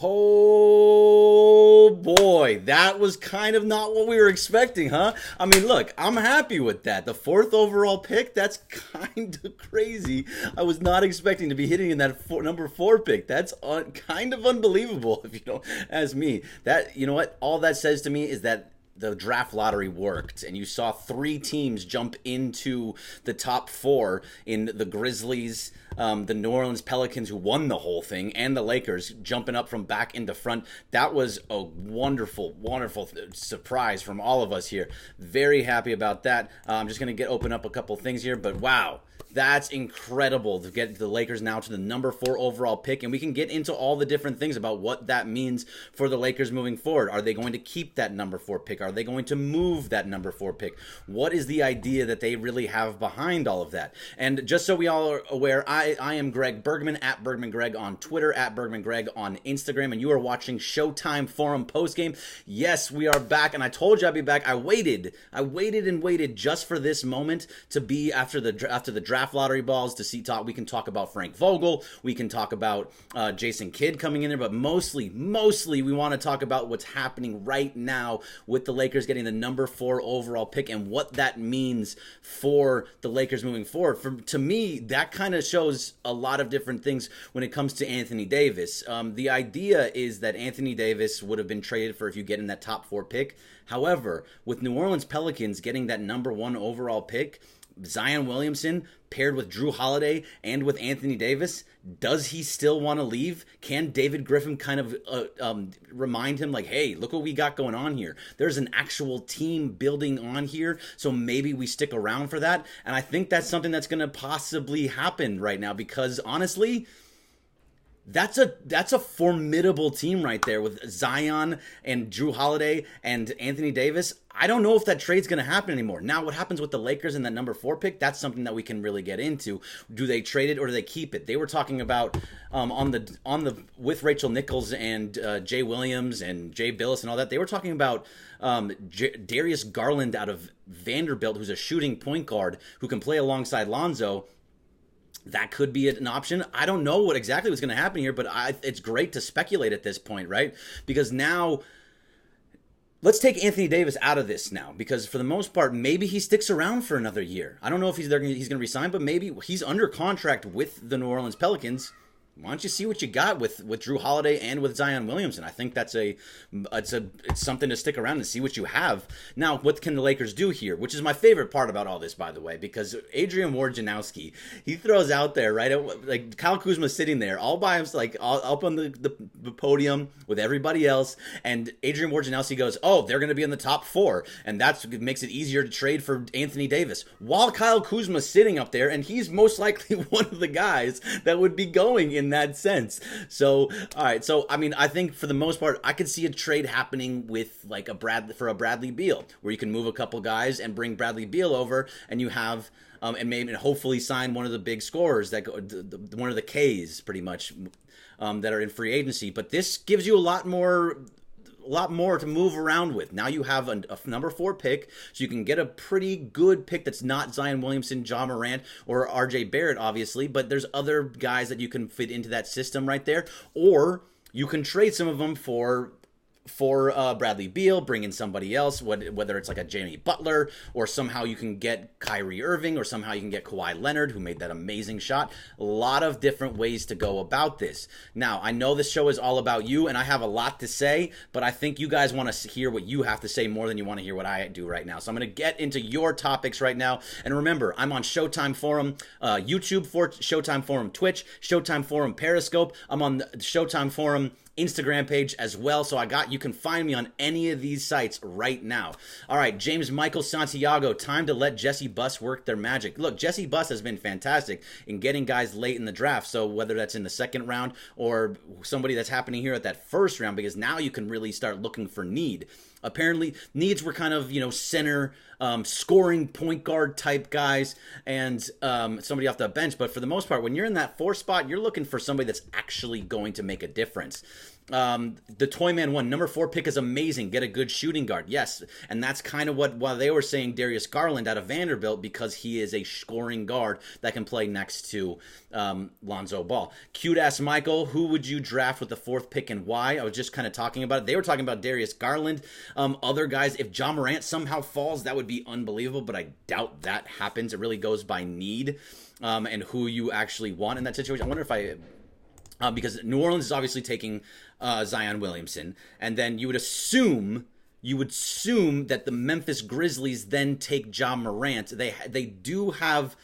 Oh boy, that was kind of not what we were expecting, huh? I mean, look, I'm happy with that. The 4th overall pick, that's kind of crazy. I was not expecting to be hitting in that number 4 pick. That's kind of unbelievable if you don't ask me. That, you know what? All that says to me is that the draft lottery worked, and you saw 3 teams jump into the top 4 in the Grizzlies, the New Orleans Pelicans, who won the whole thing, and the Lakers jumping up from back into front. That was a wonderful, wonderful surprise from all of us here. Very happy about that. I'm just going to open up a couple things here, but wow. That's incredible to get the Lakers now to the number 4 overall pick, and we can get into all the different things about what that means for the Lakers moving forward. Are they going to keep that number 4 pick? Are they going to move that number 4 pick? What is the idea that they really have behind all of that? And just so we all are aware, I am Greg Bergman, at BergmanGreg on Twitter, at BergmanGreg on Instagram, and you are watching Showtime Forum postgame. Yes, we are back, and I told you I'd be back. I waited and waited just for this moment to be after the draft lottery balls to see we can talk about Frank Vogel, we can talk about Jason Kidd coming in there, but mostly we want to talk about what's happening right now with the Lakers getting the number 4 overall pick and what that means for the Lakers moving forward. To me, that kind of shows a lot of different things when it comes to Anthony Davis. The idea is that Anthony Davis would have been traded for if you get in that top 4 pick. However, with New Orleans Pelicans getting that number 1 overall pick, Zion Williamson paired with Drew Holiday and with Anthony Davis, does he still want to leave? Can David Griffin kind of remind him like, hey, look what we got going on here. There's an actual team building on here, so maybe we stick around for that. And I think that's something that's going to possibly happen right now because honestly, that's a formidable team right there with Zion and Drew Holiday and Anthony Davis. I don't know if that trade's going to happen anymore. Now, what happens with the Lakers and that number 4 pick, that's something that we can really get into. Do they trade it or do they keep it? They were talking about with Rachel Nichols and Jay Williams and Jay Billis and all that. They were talking about Darius Garland out of Vanderbilt, who's a shooting point guard who can play alongside Lonzo. That could be an option. I don't know what exactly was going to happen here, but it's great to speculate at this point, right? Because now, let's take Anthony Davis out of this now, because for the most part, maybe he sticks around for another year. I don't know if he's going to resign, but maybe he's under contract with the New Orleans Pelicans. Why don't you see what you got with Drew Holiday and with Zion Williamson? I think it's something to stick around and see what you have. Now, what can the Lakers do here? Which is my favorite part about all this, by the way, because Adrian Wojnarowski, he throws out there, right? Like Kyle Kuzma's sitting there all by himself, like up on the podium with everybody else, and Adrian Wojnarowski goes, oh, they're going to be in the top 4, and that makes it easier to trade for Anthony Davis. While Kyle Kuzma's sitting up there, and he's most likely one of the guys that would be going in that sense. So, all right. So, I mean, I think for the most part, I could see a trade happening with like a Bradley Beal, where you can move a couple guys and bring Bradley Beal over, and you have and maybe hopefully sign one of the big scorers that go, one of the K's pretty much that are in free agency. But this gives you a lot more to move around with. Now you have a number 4 pick, so you can get a pretty good pick that's not Zion Williamson, Ja Morant, or RJ Barrett, obviously, but there's other guys that you can fit into that system right there, or you can trade some of them for Bradley Beal, bring in somebody else, whether it's like a Jimmy Butler, or somehow you can get Kyrie Irving, or somehow you can get Kawhi Leonard, who made that amazing shot. A lot of different ways to go about this. Now, I know this show is all about you, and I have a lot to say, but I think you guys want to hear what you have to say more than you want to hear what I do right now. So I'm going to get into your topics right now. And remember, I'm on Showtime Forum, YouTube for Showtime Forum, Twitch, Showtime Forum, Periscope. I'm on the Showtime Forum Instagram page as well, so you can find me on any of these sites right now. All right, James Michael Santiago, time to let Jesse Buss work their magic. Look, Jesse Buss has been fantastic in getting guys late in the draft, so whether that's in the second round or somebody that's happening here at that first round, because now you can really start looking for need. Apparently, needs were kind of, center, scoring point guard type guys and somebody off the bench. But for the most part, when you're in that 4 spot, you're looking for somebody that's actually going to make a difference. The Toyman one, number 4 pick is amazing. Get a good shooting guard. Yes. And that's kind of while they were saying Darius Garland out of Vanderbilt, because he is a scoring guard that can play next to Lonzo Ball. Cute ass Michael, who would you draft with the 4th pick and why? I was just kind of talking about it. They were talking about Darius Garland. Other guys, if Ja Morant somehow falls, that would be unbelievable, but I doubt that happens. It really goes by need and who you actually want in that situation. I wonder if because New Orleans is obviously taking Zion Williamson, and then you would assume that the Memphis Grizzlies then take Ja Morant. They do have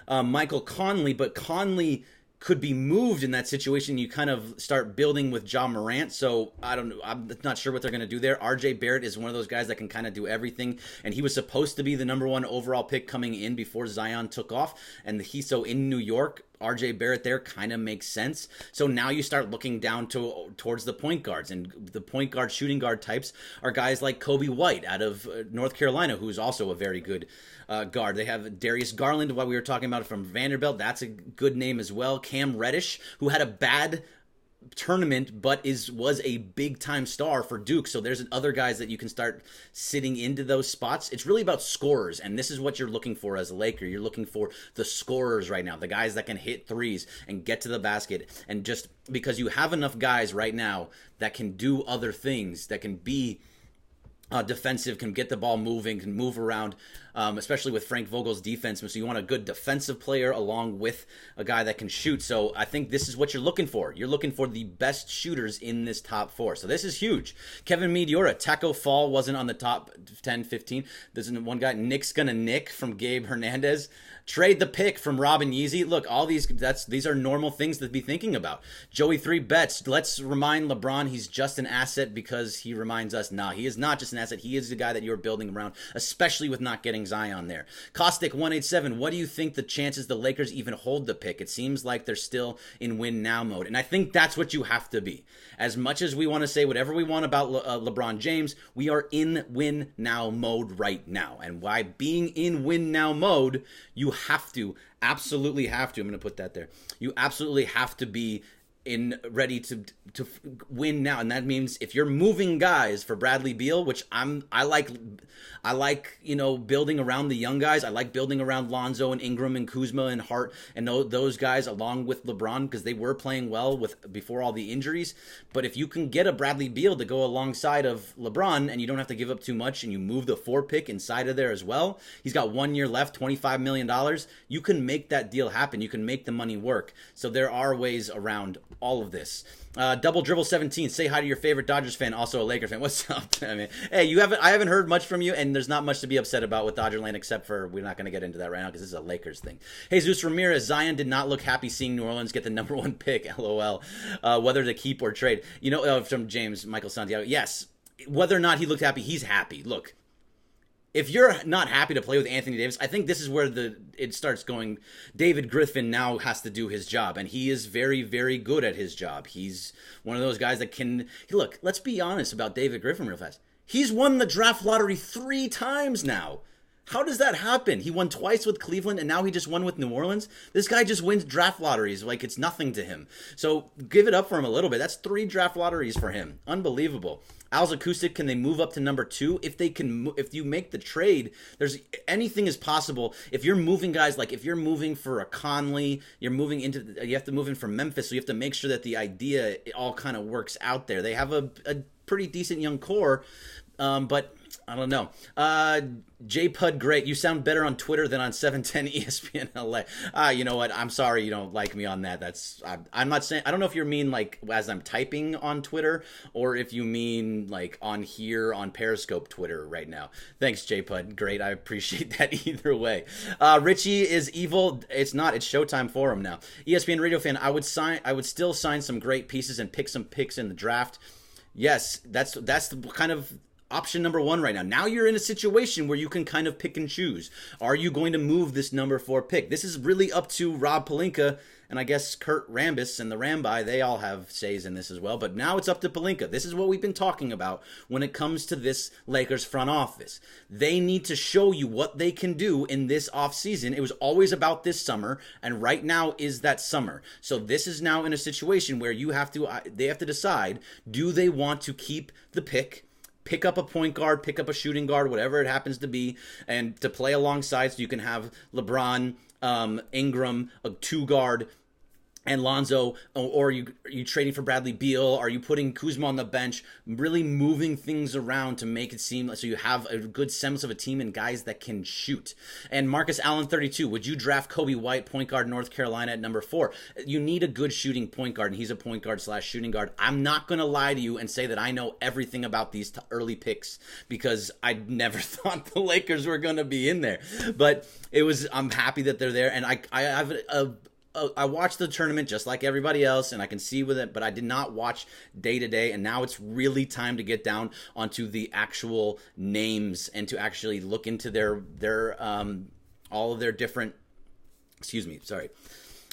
Michael Conley, but Conley could be moved in that situation. You kind of start building with Ja Morant. So I don't know. I'm not sure what they're going to do there. RJ Barrett is one of those guys that can kind of do everything. And he was supposed to be the number 1 overall pick coming in before Zion took off. And so in New York, RJ Barrett there kind of makes sense. So now you start looking down towards the point guards, and the point guard, shooting guard types are guys like Kobe White out of North Carolina, who's also a very good guard. They have Darius Garland, what we were talking about from Vanderbilt. That's a good name as well. Cam Reddish, who had a bad tournament but was a big time star for Duke. So there's other guys that you can start sitting into those spots. It's really about scorers, and this is what you're looking for as a Laker. You're looking for the scorers right now, the guys that can hit threes and get to the basket, and just because you have enough guys right now that can do other things, that can be defensive, can get the ball moving, can move around, especially with Frank Vogel's defense. So you want a good defensive player along with a guy that can shoot. So I think this is what you're looking for. You're looking for the best shooters in this top 4. So this is huge. Kevin Meteora, Taco Fall wasn't on the top 10, 15. There's one guy, Nick's Gonna Nick from Gabe Hernandez. Trade the pick from Robin Yeezy. Look, all these are normal things to be thinking about. Joey 3 Bets. Let's remind LeBron he's just an asset because he reminds us, he is not just an asset. He is the guy that you're building around, especially with not getting Zion there. Caustic 187. What do you think the chances the Lakers even hold the pick? It seems like they're still in win now mode, and I think that's what you have to be. As much as we want to say whatever we want about LeBron James, we are in win now mode right now, and by being in win now mode, you absolutely have to. I'm going to put that there. You absolutely have to be ready to win now, and that means if you're moving guys for Bradley Beal, which I like building around the young guys. I like building around Lonzo and Ingram and Kuzma and Hart and those guys along with LeBron, because they were playing well before all the injuries. But if you can get a Bradley Beal to go alongside of LeBron, and you don't have to give up too much, and you move the 4 pick inside of there as well, he's got 1 year left, $25 million. You can make that deal happen. You can make the money work. So there are ways around all of this. Double Dribble 17, say hi to your favorite Dodgers fan, also a Laker fan. What's up? I mean, hey, I haven't heard much from you, and there's not much to be upset about with Dodgerland, except for we're not going to get into that right now because this is a Lakers thing. Jesus Ramirez, Zion did not look happy seeing New Orleans get the number 1 pick. LOL. Whether to keep or trade. From James Michael Santiago. Yes, whether or not he looked happy, he's happy. Look, if you're not happy to play with Anthony Davis, I think this is where it starts going. David Griffin now has to do his job, and he is very, very good at his job. He's one of those guys that can... Look, let's be honest about David Griffin real fast. He's won the draft lottery 3 times now. How does that happen? He won twice with Cleveland, and now he just won with New Orleans? This guy just wins draft lotteries like it's nothing to him. So give it up for him a little bit. That's 3 draft lotteries for him. Unbelievable. Al's Acoustic, can they move up to number 2? If you make the trade, anything is possible. If you're moving guys, like if you're moving for a Conley, you have to move in from Memphis, so you have to make sure that the idea it all kind of works out there. They have a pretty decent young core, but I don't know. JPud, great. You sound better on Twitter than on 710 ESPN LA. You know what? I'm sorry you don't like me on that. I'm not saying. I don't know if you mean like as I'm typing on Twitter, or if you mean like on here on Periscope Twitter right now. Thanks, JPud. Great. I appreciate that either way. Richie is evil. It's not. It's ShowtimeForum now. ESPN Radio fan. I would still sign some great pieces and pick some picks in the draft. Yes, that's the kind of option number one right now. Now you're in a situation where you can kind of pick and choose. Are you going to move this number 4 pick? This is really up to Rob Pelinka, and I guess Kurt Rambis and the Rambi, they all have says in this as well. But now it's up to Pelinka. This is what we've been talking about when it comes to this Lakers front office. They need to show you what they can do in this offseason. It was always about this summer, and right now is that summer. So this is now in a situation where they have to decide, do they want to keep the pick up a point guard, pick up a shooting guard, whatever it happens to be, and to play alongside so you can have LeBron, Ingram, a 2-guard, and Lonzo, or are you trading for Bradley Beal? Are you putting Kuzma on the bench? Really moving things around to make it seem like so you have a good semblance of a team and guys that can shoot. And Marcus Allen, 32, would you draft Kobe White, point guard, North Carolina at number 4? You need a good shooting point guard, and he's a point guard / shooting guard. I'm not going to lie to you and say that I know everything about these early picks because I never thought the Lakers were going to be in there. But I'm happy that they're there, and I watched the tournament just like everybody else, and I can see with it, but I did not watch day to day, and now it's really time to get down onto the actual names and to actually look into their all of their different,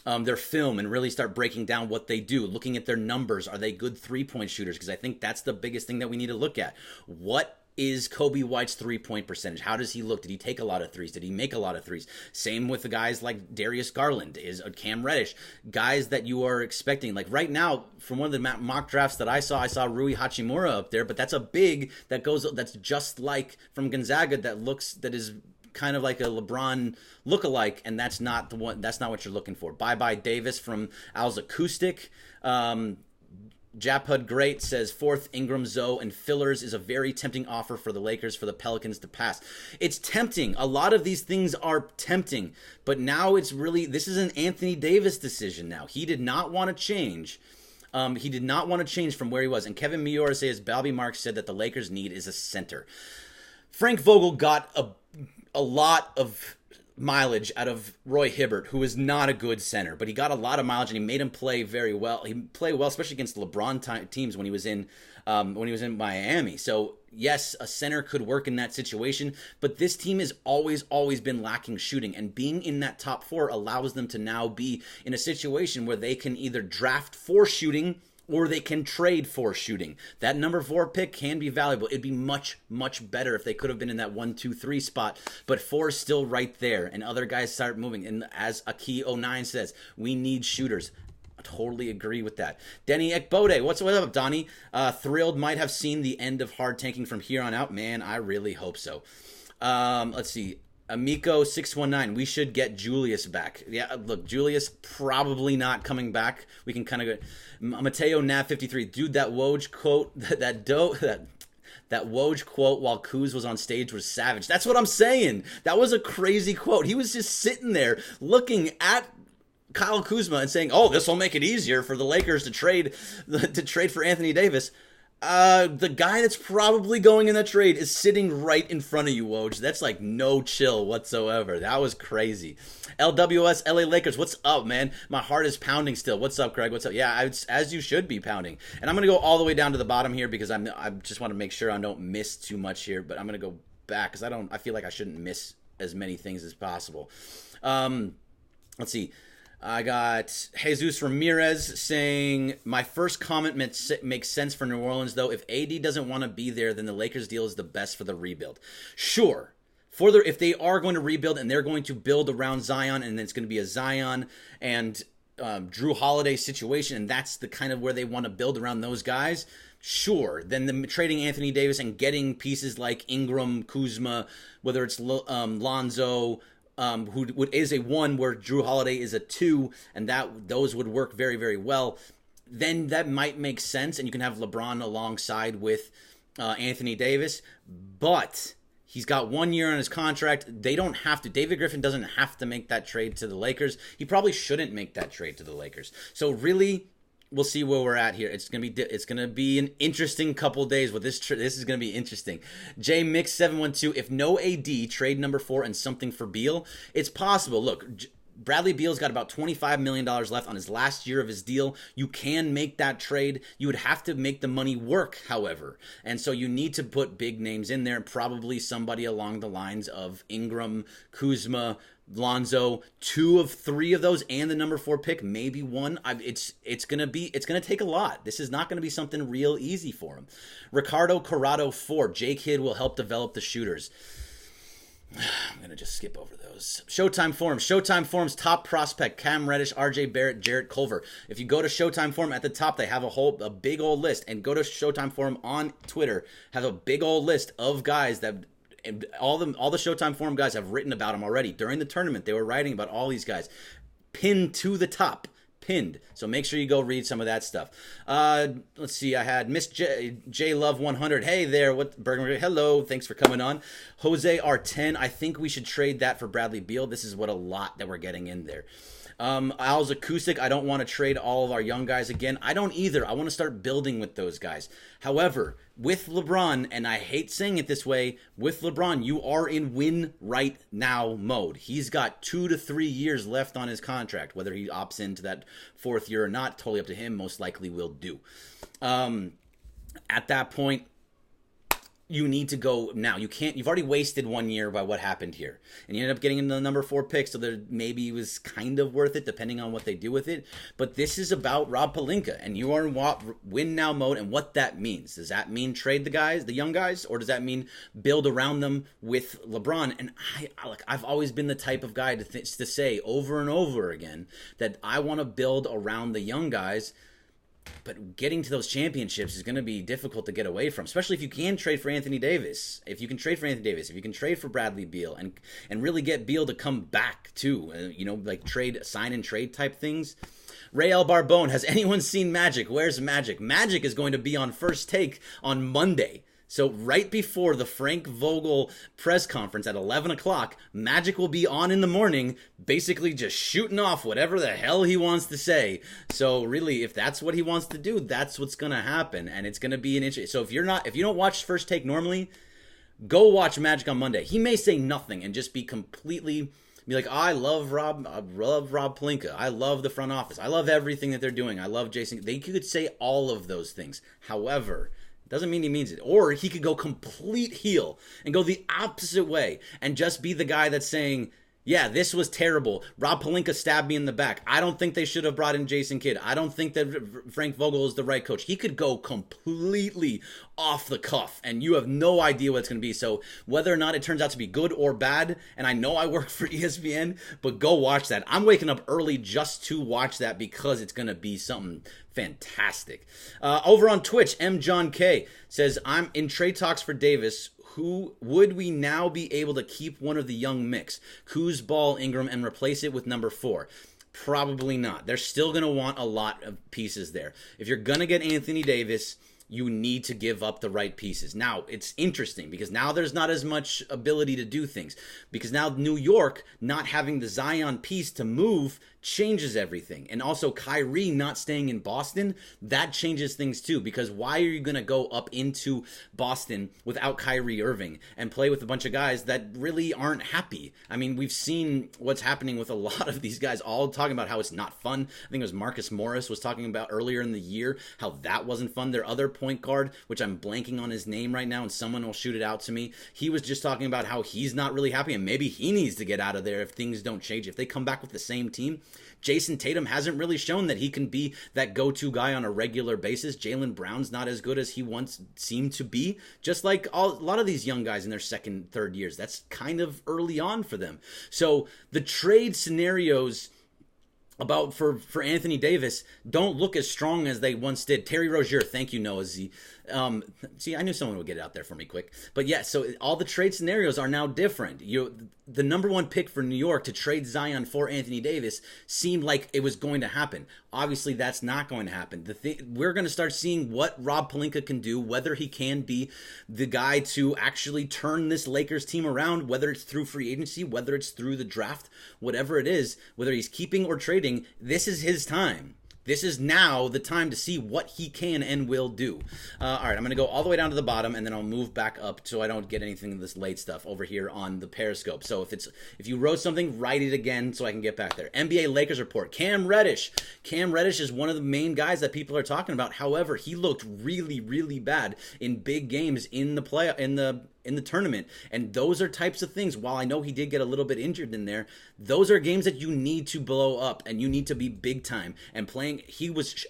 their film and really start breaking down what they do, looking at their numbers. Are they good 3-point shooters? Because I think that's the biggest thing that we need to look at. What is Kobe White's 3-point percentage? How does he look? Did he take a lot of threes? Did he make a lot of threes? Same with the guys like Darius Garland, is Cam Reddish, guys that you are expecting. Like right now, from one of the mock drafts that I saw Rui Hachimura up there, but that's a big that's just like from Gonzaga that is kind of like a LeBron lookalike, and that's not what you're looking for. Bye Davis from Al's Acoustic. Japud Great says 4th, Ingram, Zoe, and fillers is a very tempting offer for the Lakers for the Pelicans to pass. It's tempting. A lot of these things are tempting, but now this is an Anthony Davis decision now. He did not want to change. He did not want to change from where he was. And Kevin Miura says, Bobby Marks said that the Lakers need is a center. Frank Vogel got a lot of mileage out of Roy Hibbert, who is not a good center, but he got a lot of mileage and he made him play very well. He played well, especially against LeBron teams when he was in Miami. So yes, a center could work in that situation, but this team has always been lacking shooting, and being in that top 4 allows them to now be in a situation where they can either draft for shooting or they can trade for shooting. That number 4 pick can be valuable. It'd be much, much better if they could have been in that 1, 2, 3 spot, but 4 is still right there, and other guys start moving. And as Aki09 says, we need shooters. I totally agree with that. Denny Ekbode, what's up, Donnie? Thrilled might have seen the end of hard tanking from here on out. Man, I really hope so. Let's see. Amico619, we should get Julius back. Yeah, look, Julius probably not coming back. We can kind of go. Mateo Nav53, dude, that Woj quote, that Woj quote while Kuz was on stage was savage. That's what I'm saying. That was a crazy quote. He was just sitting there looking at Kyle Kuzma and saying, "Oh, this will make it easier for the Lakers to trade for Anthony Davis." The guy that's probably going in that trade is sitting right in front of you, Woj. That's like no chill whatsoever. That was crazy. LWS LA Lakers, what's up, man? My heart is pounding still. What's up, Craig? What's up? Yeah, as you should be pounding. And I'm gonna go all the way down to the bottom here because I just want to make sure I don't miss too much here. But I'm gonna go back because I feel like I shouldn't miss as many things as possible. Let's see. I got Jesus Ramirez saying, my first comment makes sense for New Orleans, though. If AD doesn't want to be there, then the Lakers deal is the best for the rebuild. Sure. If they are going to rebuild and they're going to build around Zion, and it's going to be a Zion and Drew Holiday situation, and that's the kind of where they want to build around those guys, sure. Then trading Anthony Davis and getting pieces like Ingram, Kuzma, whether it's Lonzo, who is a 1 where Drew Holiday is a 2, and those would work very, very well, then that might make sense, and you can have LeBron alongside with Anthony Davis, but he's got 1 year on his contract. They don't have to. David Griffin doesn't have to make that trade to the Lakers. He probably shouldn't make that trade to the Lakers. So really, we'll see where we're at here. It's gonna be an interesting couple days with this. This is gonna be interesting. J Mix 712. If no AD, trade number 4 and something for Beal. It's possible. Look, Bradley Beal's got about $25 million left on his last year of his deal. You can make that trade. You would have to make the money work, however. And so you need to put big names in there, probably somebody along the lines of Ingram, Kuzma, Lonzo, 2 of 3 of those, and the number 4 pick, maybe 1. It's gonna take a lot. This is not gonna be something real easy for him. Ricardo Corrado 4. Jake Kidd will help develop the shooters. I'm going to just skip over those. Showtime Forum. Showtime Forum's top prospect, Cam Reddish, RJ Barrett, Jarrett Culver. If you go to Showtime Forum at the top, they have a big old list. And go to Showtime Forum on Twitter, have a big old list of guys that all the Showtime Forum guys have written about them already. During the tournament, they were writing about all these guys. Pinned to the top. Pinned. So make sure you go read some of that stuff. Let's see. I had Miss J Love 100. Hey there. What Bergman? Hello. Thanks for coming on. Jose R10. I think we should trade that for Bradley Beal. This is what a lot that we're getting in there. Al's Acoustic. I don't want to trade all of our young guys again. I don't either. I want to start building with those guys. However, with LeBron, and I hate saying it this way, with LeBron, you are in win right now mode. He's got 2 to 3 years left on his contract. Whether he opts into that 4th year or not, totally up to him. Most likely will do. At that point, you need to go now. You've already wasted 1 year by what happened here. And you ended up getting in the number 4 pick, so there maybe it was kind of worth it depending on what they do with it. But this is about Rob Pelinka, and you are in win now mode, and what that means. Does that mean trade the young guys, or does that mean build around them with LeBron? And I've always been the type of guy to say over and over again that I want to build around the young guys. But getting to those championships is going to be difficult to get away from, especially if you can trade for Anthony Davis. If you can trade for Anthony Davis, if you can trade for Bradley Beal, and really get Beal to come back too, like sign and trade type things. Ray L. Barbone, has anyone seen Magic? Where's Magic? Magic is going to be on First Take on Monday. So right before the Frank Vogel press conference at 11 o'clock, Magic will be on in the morning, basically just shooting off whatever the hell he wants to say. So really, if that's what he wants to do, that's what's going to happen. And it's going to be an interesting. So if you don't watch First Take normally, go watch Magic on Monday. He may say nothing and just be like, I love Rob Pelinka. I love the front office. I love everything that they're doing. I love Jason. They could say all of those things. However, doesn't mean he means it. Or he could go complete heel and go the opposite way and just be the guy that's saying, yeah, this was terrible. Rob Pelinka stabbed me in the back. I don't think they should have brought in Jason Kidd. I don't think that Frank Vogel is the right coach. He could go completely off the cuff, and you have no idea what it's going to be. So whether or not it turns out to be good or bad, and I know I work for ESPN, but go watch that. I'm waking up early just to watch that because it's going to be something fantastic. Over on Twitch, M. John K. says, I'm in trade talks for Davis. Who would we now be able to keep one of the young mix, Kuz, Ball, Ingram, and replace it with number 4? Probably not. They're still going to want a lot of pieces there. If you're going to get Anthony Davis, you need to give up the right pieces. Now, it's interesting because now there's not as much ability to do things. Because now New York not having the Zion piece to move changes everything. And also Kyrie not staying in Boston, that changes things too. Because why are you going to go up into Boston without Kyrie Irving and play with a bunch of guys that really aren't happy? I mean, we've seen what's happening with a lot of these guys all talking about how it's not fun. I think it was Marcus Morris was talking about earlier in the year how that wasn't fun. Their other point guard, which I'm blanking on his name right now, and someone will shoot it out to me. He was just talking about how he's not really happy, and maybe he needs to get out of there if things don't change. If they come back with the same team, Jason Tatum hasn't really shown that he can be that go-to guy on a regular basis. Jaylen Brown's not as good as he once seemed to be, just like a lot of these young guys in their second, third years. That's kind of early on for them. So the trade scenarios for Anthony Davis don't look as strong as they once did. Terry Rozier, thank you, Noah Z. See, I knew someone would get it out there for me quick. But yeah, so all the trade scenarios are now different. The number 1 pick for New York to trade Zion for Anthony Davis seemed like it was going to happen. Obviously, that's not going to happen. We're going to start seeing what Rob Pelinka can do, whether he can be the guy to actually turn this Lakers team around, whether it's through free agency, whether it's through the draft, whatever it is, whether he's keeping or trading, this is his time. This is now the time to see what he can and will do. All right, I'm going to go all the way down to the bottom, and then I'll move back up so I don't get anything of this late stuff over here on the Periscope. So if you wrote something, write it again so I can get back there. NBA Lakers report. Cam Reddish. Cam Reddish is one of the main guys that people are talking about. However, he looked really, really bad in big games in the tournament, and those are types of things. While I know he did get a little bit injured in there, those are games that you need to blow up and you need to be big time. And playing, he was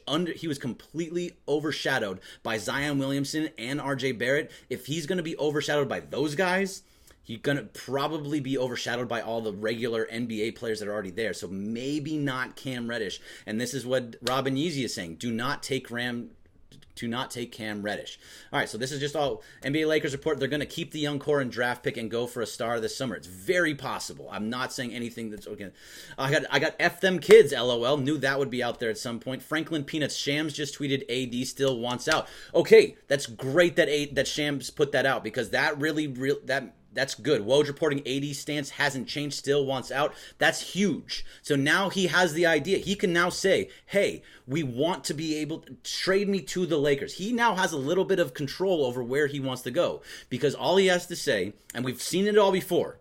completely overshadowed by Zion Williamson and RJ Barrett. If he's going to be overshadowed by those guys, he's going to probably be overshadowed by all the regular NBA players that are already there. So maybe not Cam Reddish. And this is what Robin Yeezy is saying. Do not take Cam Reddish. All right, so this is just all NBA Lakers report. They're going to keep the young core and draft pick and go for a star this summer. It's very possible. I'm not saying anything that's okay. I got F them kids, LOL. Knew that would be out there at some point. Franklin Peanuts Shams just tweeted AD still wants out. Okay, that's great that Shams put that out, because that that's good. Woj reporting AD stance hasn't changed, still wants out. That's huge. So now he has the idea. He can now say, hey, we want to be able to trade me to the Lakers. He now has a little bit of control over where he wants to go, because all he has to say, and we've seen it all before,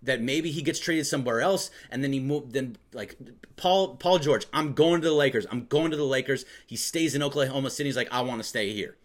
that maybe he gets traded somewhere else, and then like Paul George, I'm going to the Lakers. I'm going to the Lakers. He stays in Oklahoma City. He's like, I want to stay here.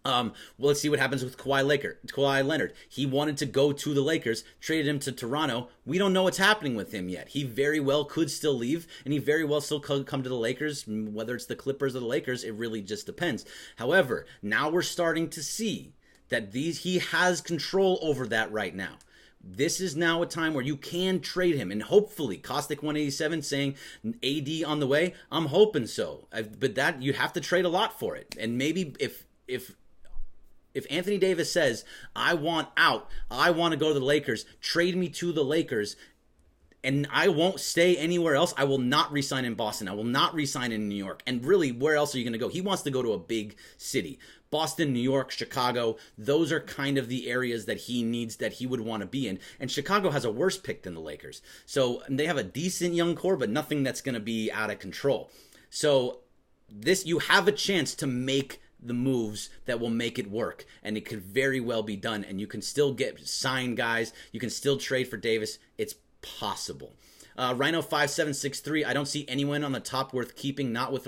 Well, let's see what happens with Kawhi Leonard. He wanted to go to the Lakers, traded him to Toronto. We don't know what's happening with him yet. He very well could still leave, and he very well still could come to the Lakers. Whether it's the Clippers or the Lakers, it really just depends. However, now we're starting to see that he has control over that right now. This is now a time where you can trade him, and hopefully, Caustic 187 saying AD on the way. I'm hoping so, but that you have to trade a lot for it, and maybe if Anthony Davis says, I want out, I want to go to the Lakers, trade me to the Lakers, and I won't stay anywhere else, I will not re-sign in Boston, I will not re-sign in New York. And really, where else are you going to go? He wants to go to a big city. Boston, New York, Chicago, those are kind of the areas that he needs, that he would want to be in. And Chicago has a worse pick than the Lakers. So they have a decent young core, but nothing that's going to be out of control. So you have a chance to make the moves that will make it work, and it could very well be done, and you can still sign guys, you can still trade for Davis. It's possible. Rhino5763, I don't see anyone on the top worth keeping, not with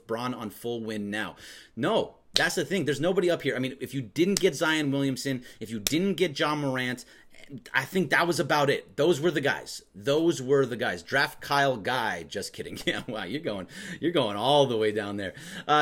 Bron on full win now. No, that's the thing. There's nobody up here. I mean, if you didn't get Zion Williamson, if you didn't get John Morant, I think that was about it. Those were the guys. Draft Kyle Guy. Just kidding. Yeah, wow, you're going all the way down there.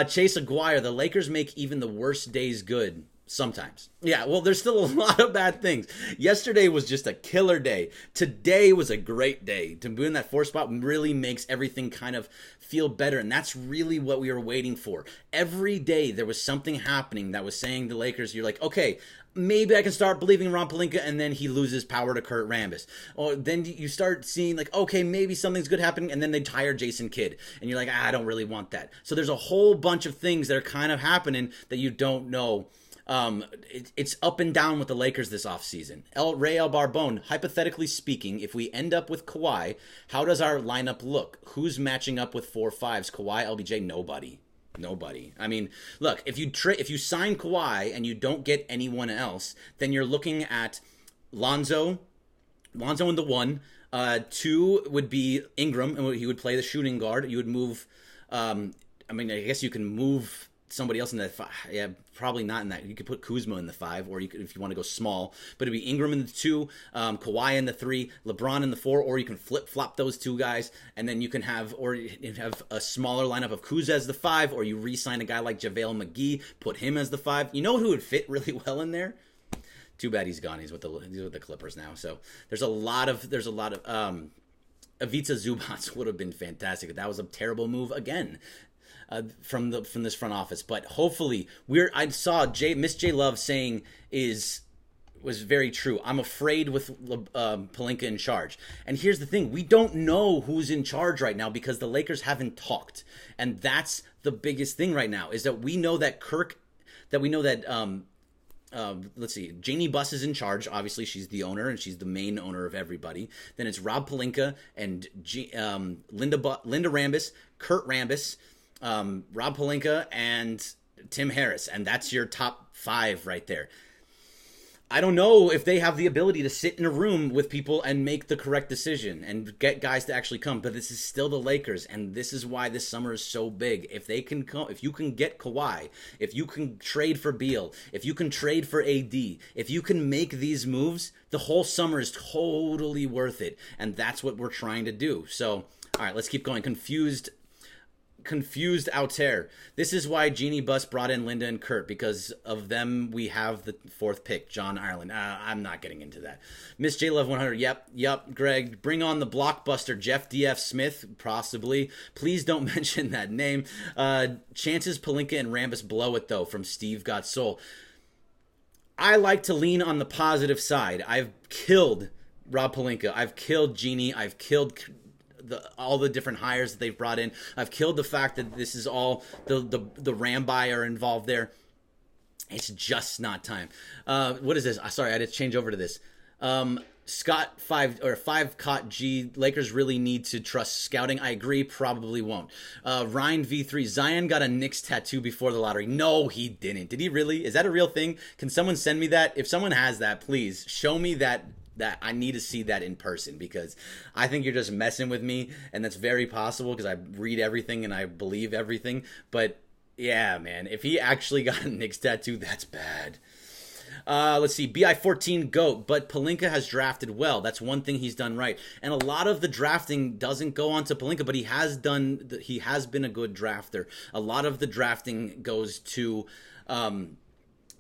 Chase Aguirre. The Lakers make even the worst days good sometimes. Yeah, well, there's still a lot of bad things. Yesterday was just a killer day. Today was a great day. To be in that 4th spot really makes everything kind of feel better, and that's really what we were waiting for. Every day there was something happening that was saying the Lakers, you're like, okay, maybe I can start believing Ron Pelinka, and then he loses power to Kurt Rambis. Or then you start seeing like, okay, maybe something's good happening, and then they hire Jason Kidd, and you're like, I don't really want that. So there's a whole bunch of things that are kind of happening that you don't know. It's up and down with the Lakers this offseason. Ray El Barbone, hypothetically speaking, if we end up with Kawhi, how does our lineup look? Who's matching up with 4-5s? Kawhi, LBJ, nobody. I mean, look, if you sign Kawhi and you don't get anyone else, then you're looking at Lonzo in the 1. 2 would be Ingram, and he would play the shooting guard. You would move, I guess you can move somebody else in that 5. Yeah, probably not in that. You could put Kuzma in the 5, or you could, if you want to go small. But it'd be Ingram in the 2, Kawhi in the 3, LeBron in the 4, or you can flip-flop those two guys, and then you can have a smaller lineup of Kuz as the 5, or you re-sign a guy like JaVale McGee, put him as the 5. You know who would fit really well in there? Too bad he's gone. He's with the Clippers now. So there's a lot of Ivica Zubac would have been fantastic. That was a terrible move again. From this front office, but hopefully I saw Miss J Love saying was very true. I'm afraid with Pelinka in charge, and here's the thing: we don't know who's in charge right now because the Lakers haven't talked, and that's the biggest thing right now is that we know that let's see, Janie Buss is in charge. Obviously, she's the owner, and she's the main owner of everybody. Then it's Rob Pelinka and Linda Rambis, Kurt Rambis, Rob Pelinka, and Tim Harris. And that's your top 5 right there. I don't know if they have the ability to sit in a room with people and make the correct decision and get guys to actually come. But this is still the Lakers, and this is why this summer is so big. If they can come, if you can get Kawhi, if you can trade for Beal, if you can trade for AD, if you can make these moves, the whole summer is totally worth it. And that's what we're trying to do. So, all right, let's keep going. Confused out there. This is why Jeannie Buss brought in Linda and Kurt. Because of them, we have the 4th pick, John Ireland. I'm not getting into that. Miss J Love 100. Yep. Greg, bring on the blockbuster Jeff D.F. Smith, possibly. Please don't mention that name. Chances Pelinka and Rambis blow it though. From Steve Got Soul. I like to lean on the positive side. I've killed Rob Pelinka. I've killed Jeannie. I've killed all the different hires that they've brought in. I've killed the fact that this is all the Rambi are involved there. It's just not time. What is this? Sorry, I had to change over to this. Scott 5 caught G. Lakers really need to trust scouting. I agree, probably won't. Ryan V3. Zion got a Knicks tattoo before the lottery. No, he didn't. Did he really? Is that a real thing? Can someone send me that? If someone has that, please show me that I need to see that in person, because I think you're just messing with me, and that's very possible because I read everything and I believe everything. But yeah, man, if he actually got a Knicks tattoo, that's bad. Let's see, BI14 GOAT, but Pelinka has drafted well. That's one thing he's done right. And a lot of the drafting doesn't go on to Pelinka, but he has been a good drafter. A lot of the drafting goes to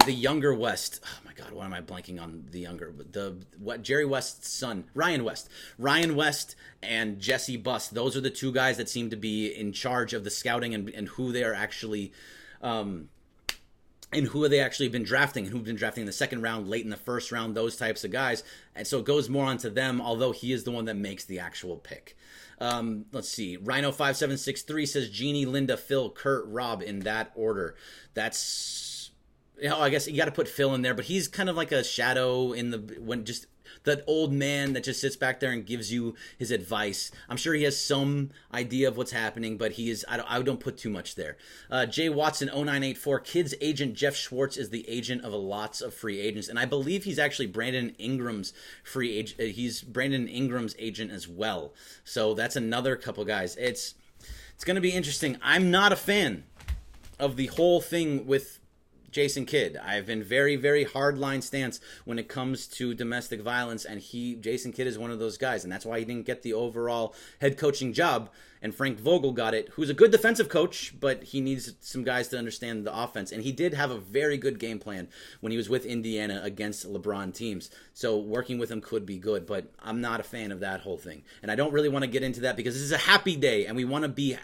the younger West. Oh my God, why am I blanking on the younger? Jerry West's son, Ryan West and Jesse Buss. Those are the 2 guys that seem to be in charge of the scouting and who they are actually, and who have they actually been drafting, and who've been drafting in the 2nd round, late in the 1st round, those types of guys. And so it goes more onto them, although he is the one that makes the actual pick. Let's see. Rhino5763 says Jeannie, Linda, Phil, Kurt, Rob in that order. That's, I guess you got to put Phil in there, but he's kind of like a shadow just that old man that just sits back there and gives you his advice. I'm sure he has some idea of what's happening, but I don't put too much there. Jay Watson 0984, Kids agent Jeff Schwartz is the agent of lots of free agents, and I believe he's actually Brandon Ingram's free agent. He's Brandon Ingram's agent as well. So that's another couple guys. It's going to be interesting. I'm not a fan of the whole thing with Jason Kidd. I've been very, very hardline stance when it comes to domestic violence, and Jason Kidd is one of those guys, and that's why he didn't get the overall head coaching job, and Frank Vogel got it, who's a good defensive coach, but he needs some guys to understand the offense, and he did have a very good game plan when he was with Indiana against LeBron teams, so working with him could be good, but I'm not a fan of that whole thing, and I don't really want to get into that because this is a happy day, and we want to be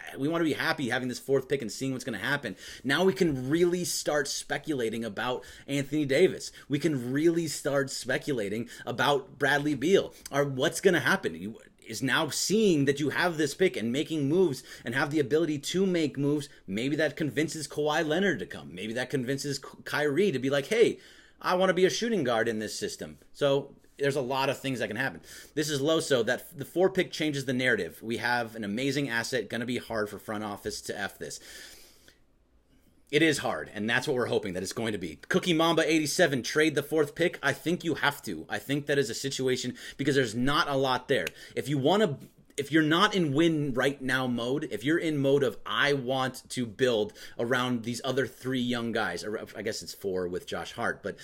happy having this 4th pick and seeing what's going to happen. Now we can really start speculating about Anthony Davis. We can really start speculating about Bradley Beal, or what's going to happen. Is now seeing that you have this pick and making moves and have the ability to make moves. Maybe that convinces Kawhi Leonard to come. Maybe that convinces Kyrie to be like, hey, I want to be a shooting guard in this system. So there's a lot of things that can happen. This is Loso, that the 4 pick changes the narrative. We have an amazing asset, going to be hard for front office to F this. It is hard, and that's what we're hoping that it's going to be. Cookie Mamba 87, trade the 4th pick. I think you have to. I think that is a situation because there's not a lot there. If you're not in win right now mode, if you're in mode of I want to build around these other 3 young guys, or I guess it's 4 with Josh Hart, but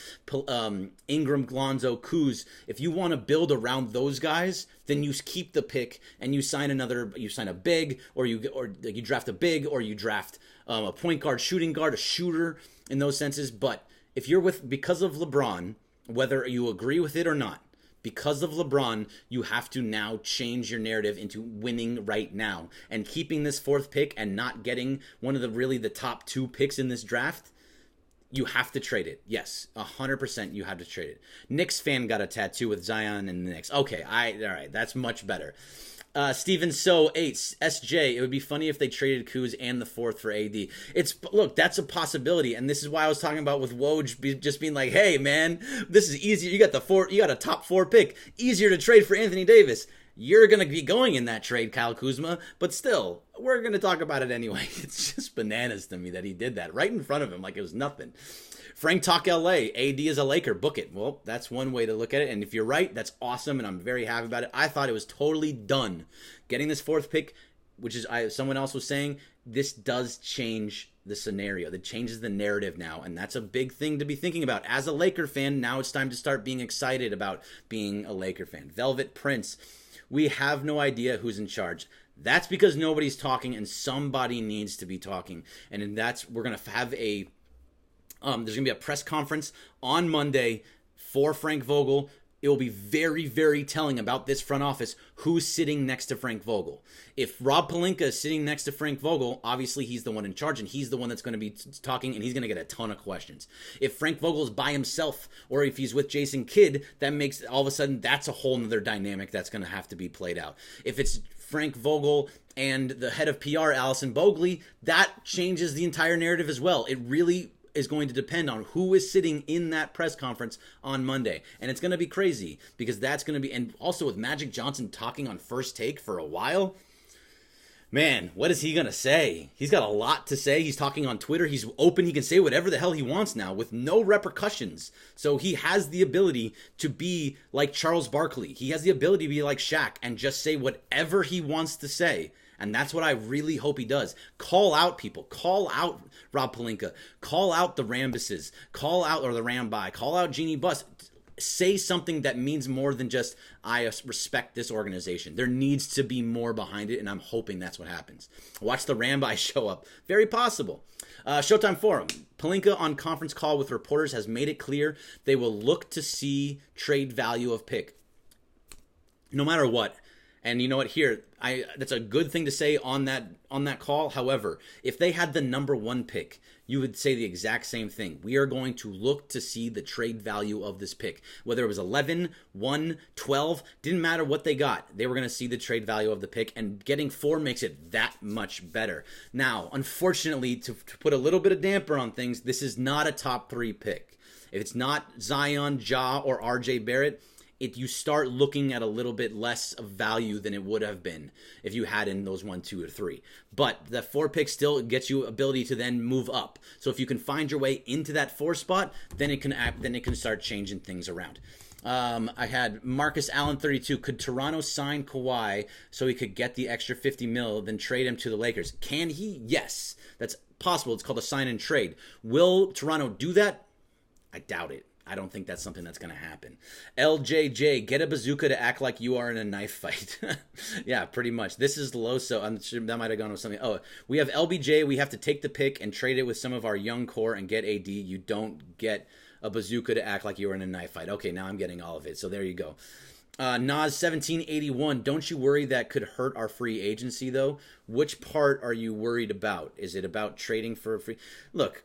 Ingram, Lonzo, Kuz, if you want to build around those guys, then you keep the pick and you sign a big, or you draft a big, or you draft a point guard, shooting guard, a shooter in those senses. But if you're because of LeBron, whether you agree with it or not, because of LeBron, you have to now change your narrative into winning right now. And keeping this 4th pick and not getting one of the top 2 picks in this draft, you have to trade it. Yes, 100% you have to trade it. Knicks fan got a tattoo with Zion and the Knicks. Okay, all right, that's much better. Steven So 8 SJ. It would be funny if they traded Kuz and the 4th for AD. Look, that's a possibility, and this is why I was talking about with Woj just being like, hey man, this is easier. You got a top 4 pick, easier to trade for Anthony Davis. You're going to be going in that trade, Kyle Kuzma, but still, we're going to talk about it anyway. It's just bananas to me that he did that right in front of him like it was nothing. Frank Talk LA, AD is a Laker, book it. Well, that's one way to look at it, and if you're right, that's awesome, and I'm very happy about it. I thought it was totally done. Getting this 4th pick, which is someone else was saying, this does change the scenario. That changes the narrative now, and that's a big thing to be thinking about. As a Laker fan, now it's time to start being excited about being a Laker fan. Velvet Prince, we have no idea who's in charge. That's because nobody's talking, and somebody needs to be talking. And we're going to have there's going to be a press conference on Monday for Frank Vogel. It will be very, very telling about this front office who's sitting next to Frank Vogel. If Rob Pelinka is sitting next to Frank Vogel, obviously he's the one in charge, and he's the one that's going to be talking, and he's going to get a ton of questions. If Frank Vogel is by himself, or if he's with Jason Kidd, that makes, all of a sudden, that's a whole nother dynamic that's going to have to be played out. If it's Frank Vogel and the head of PR, Allison Bogley, that changes the entire narrative as well. It really is going to depend on who is sitting in that press conference on Monday. And it's going to be crazy because that's going to be, and also with Magic Johnson talking on First Take for a while, man, what is he going to say? He's got a lot to say. He's talking on Twitter. He's open. He can say whatever the hell he wants now with no repercussions. So he has the ability to be like Charles Barkley. He has the ability to be like Shaq and just say whatever he wants to say. And that's what I really hope he does. Call out people. Call out Rob Pelinka. Call out the Rambuses. Call out, or the Rambi. Call out Jeannie Buss. Say something that means more than just, I respect this organization. There needs to be more behind it, and I'm hoping that's what happens. Watch the Rambi show up. Very possible. ShowtimeForum. Pelinka on conference call with reporters has made it clear they will look to see trade value of pick. No matter what. And you know what, here, that's a good thing to say on that call. However, if they had the number 1 pick, you would say the exact same thing. We are going to look to see the trade value of this pick. Whether it was 11, 1, 12, didn't matter what they got. They were going to see the trade value of the pick, and getting 4 makes it that much better. Now, unfortunately, to put a little bit of damper on things, this is not a top 3 pick. If it's not Zion, Ja, or RJ Barrett, you start looking at a little bit less of value than it would have been if you had in those 1, 2, or 3. But the 4 pick still gets you ability to then move up. So if you can find your way into that 4 spot, then it can start changing things around. I had Marcus Allen 32. Could Toronto sign Kawhi so he could get the extra $50 million, then trade him to the Lakers? Can he? Yes, that's possible. It's called a sign and trade. Will Toronto do that? I doubt it. I don't think that's something that's going to happen. LJJ, get a bazooka to act like you are in a knife fight. Yeah, pretty much. This is Loso. I'm sure that might have gone with something. Oh, we have LBJ. We have to take the pick and trade it with some of our young core and get AD. You don't get a bazooka to act like you were in a knife fight. Okay, now I'm getting all of it. So there you go. Nas 1781. Don't you worry that could hurt our free agency, though? Which part are you worried about? Is it about trading for a free? Look,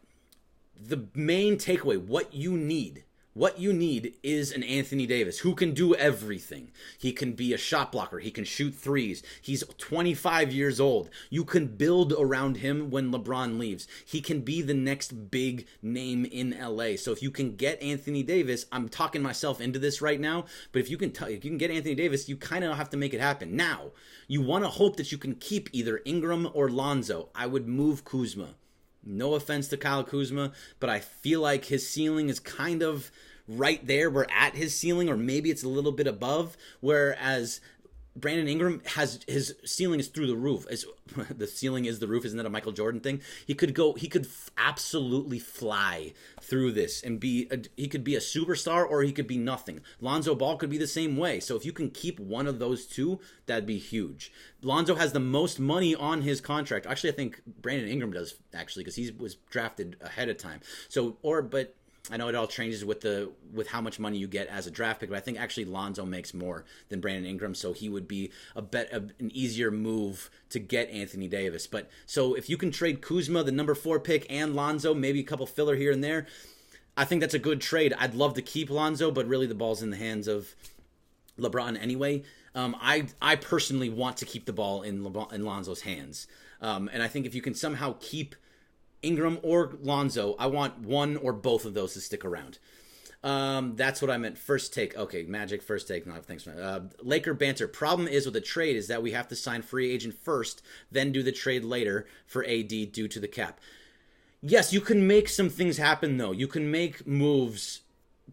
the main takeaway, what you need is an Anthony Davis who can do everything. He can be a shot blocker. He can shoot threes. He's 25 years old. You can build around him when LeBron leaves. He can be the next big name in LA. So if you can get Anthony Davis, I'm talking myself into this right now, but if you can get Anthony Davis, you kind of have to make it happen. Now, you want to hope that you can keep either Ingram or Lonzo. I would move Kuzma. No offense to Kyle Kuzma, but I feel like his ceiling is kind of right there. We're at his ceiling, or maybe it's a little bit above, whereas Brandon Ingram his ceiling is through the roof. The ceiling is the roof. Isn't that a Michael Jordan thing? He could absolutely fly through this and he could be a superstar, or he could be nothing. Lonzo Ball could be the same way. So if you can keep one of those two, that'd be huge. Lonzo has the most money on his contract. Actually, I think Brandon Ingram does, actually, because he was drafted ahead of time. But I know it all changes with how much money you get as a draft pick, but I think actually Lonzo makes more than Brandon Ingram, so he would be an easier move to get Anthony Davis. But so if you can trade Kuzma, the number 4 pick, and Lonzo, maybe a couple filler here and there, I think that's a good trade. I'd love to keep Lonzo, but really the ball's in the hands of LeBron anyway. I personally want to keep the ball in Lonzo's hands. And I think if you can somehow keep Ingram or Lonzo, I want one or both of those to stick around. That's what I meant. First take. Okay, Magic, first take. No, thanks, man. Laker banter. Problem is with the trade is that we have to sign free agent first, then do the trade later for AD due to the cap. Yes, you can make some things happen, though. You can make moves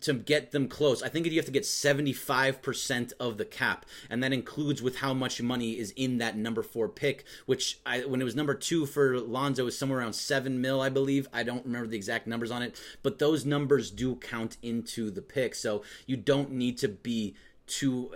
to get them close. I think you have to get 75% of the cap, and that includes with how much money is in that number 4 pick, which when it was number 2 for Lonzo, was somewhere around $7 million, I believe. I don't remember the exact numbers on it, but those numbers do count into the pick, so you don't need to be too...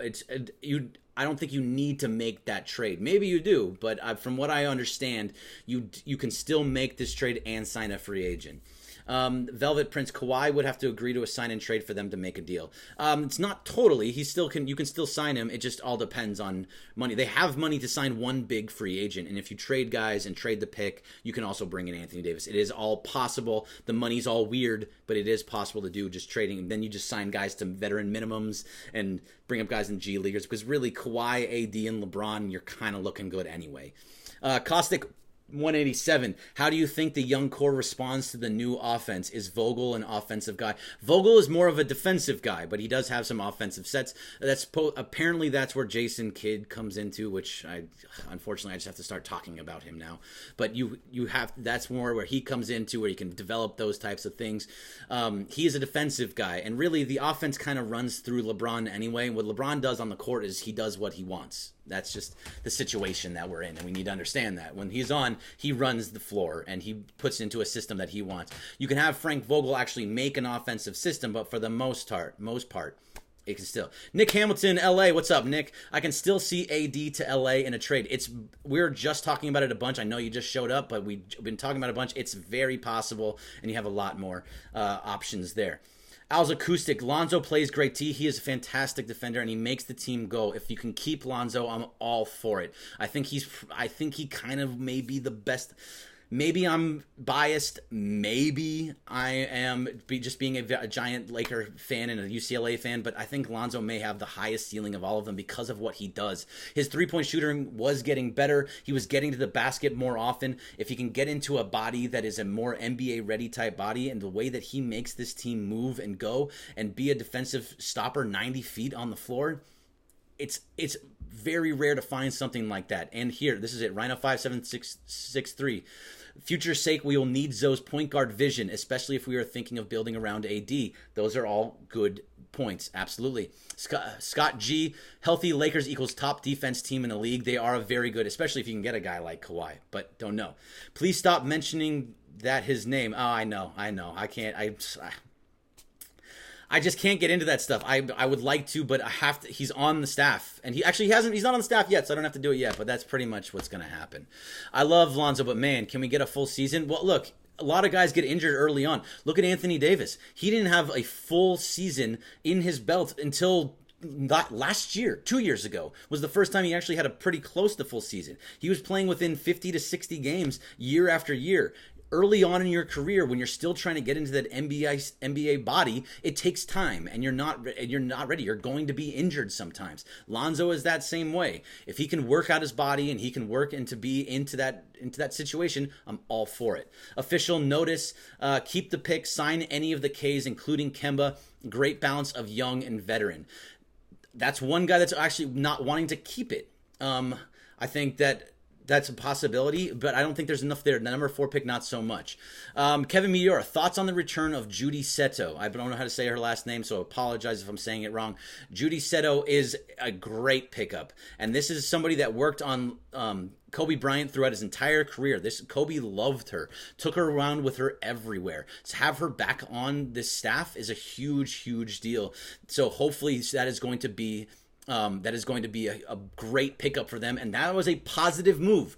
I don't think you need to make that trade. Maybe you do, but from what I understand, you can still make this trade and sign a free agent. Velvet Prince, Kawhi would have to agree to a sign and trade for them to make a deal. It's not totally. You can still sign him. It just all depends on money. They have money to sign one big free agent, and if you trade guys and trade the pick, you can also bring in Anthony Davis. It is all possible. The money's all weird, but it is possible to do just trading. And then you just sign guys to veteran minimums and bring up guys in G Leaguers, because really Kawhi, AD, and LeBron, you're kind of looking good anyway. Caustic 187. How do you think the young core responds to the new offense? Is Vogel an offensive guy? Vogel is more of a defensive guy, but he does have some offensive sets. Apparently that's where Jason Kidd comes into, which unfortunately I just have to start talking about him now. But that's more where he comes into, where he can develop those types of things. He is a defensive guy, and really the offense kind of runs through LeBron anyway. What LeBron does on the court is he does what he wants. That's just the situation that we're in, and we need to understand that. When he's on, he runs the floor, and he puts into a system that he wants. You can have Frank Vogel actually make an offensive system, but for the most part, it can still. Nick Hamilton, LA, what's up, Nick? I can still see AD to LA in a trade. We're just talking about it a bunch. I know you just showed up, but we've been talking about it a bunch. It's very possible, and you have a lot more options there. Al's Acoustic, Lonzo plays great T. He is a fantastic defender, and he makes the team go. If you can keep Lonzo, I'm all for it. I think he kind of may be the best. Maybe I'm biased. Maybe I am just being a giant Laker fan and a UCLA fan, but I think Lonzo may have the highest ceiling of all of them because of what he does. His three-point shooting was getting better. He was getting to the basket more often. If he can get into a body that is a more NBA-ready type body, and the way that he makes this team move and go and be a defensive stopper 90 feet on the floor, it's very rare to find something like that. And here, this is it, Rhino57663. Future's sake, we will need Zoe's point guard vision, especially if we are thinking of building around AD. Those are all good points, absolutely. Scott G, healthy Lakers equals top defense team in the league. They are very good, especially if you can get a guy like Kawhi, but don't know. Please stop mentioning that his name. Oh, I know. I can't. I just can't get into that stuff. I would like to, but I have to. He's on the staff, and he's not on the staff yet, so I don't have to do it yet, but that's pretty much what's going to happen. I love Lonzo, but man, can we get a full season? Well, look, a lot of guys get injured early on. Look at Anthony Davis. He didn't have a full season in his belt until last year. 2 years ago was the first time he actually had a pretty close to full season. He was playing within 50 to 60 games year after year. Early on in your career, when you're still trying to get into that NBA body, it takes time, and you're not ready. You're going to be injured sometimes. Lonzo is that same way. If he can work out his body and he can work into that situation, I'm all for it. Official notice: keep the pick, sign any of the Ks, including Kemba. Great balance of young and veteran. That's one guy that's actually not wanting to keep it. I think that's a possibility, but I don't think there's enough there. The number 4 pick, not so much. Kevin Meteor, thoughts on the return of Judy Seto? I don't know how to say her last name, so I apologize if I'm saying it wrong. Judy Seto is a great pickup, and this is somebody that worked on Kobe Bryant throughout his entire career. Kobe loved her, took her around with her everywhere. To have her back on this staff is a huge, huge deal. So hopefully that is going to be a great pickup for them, and that was a positive move.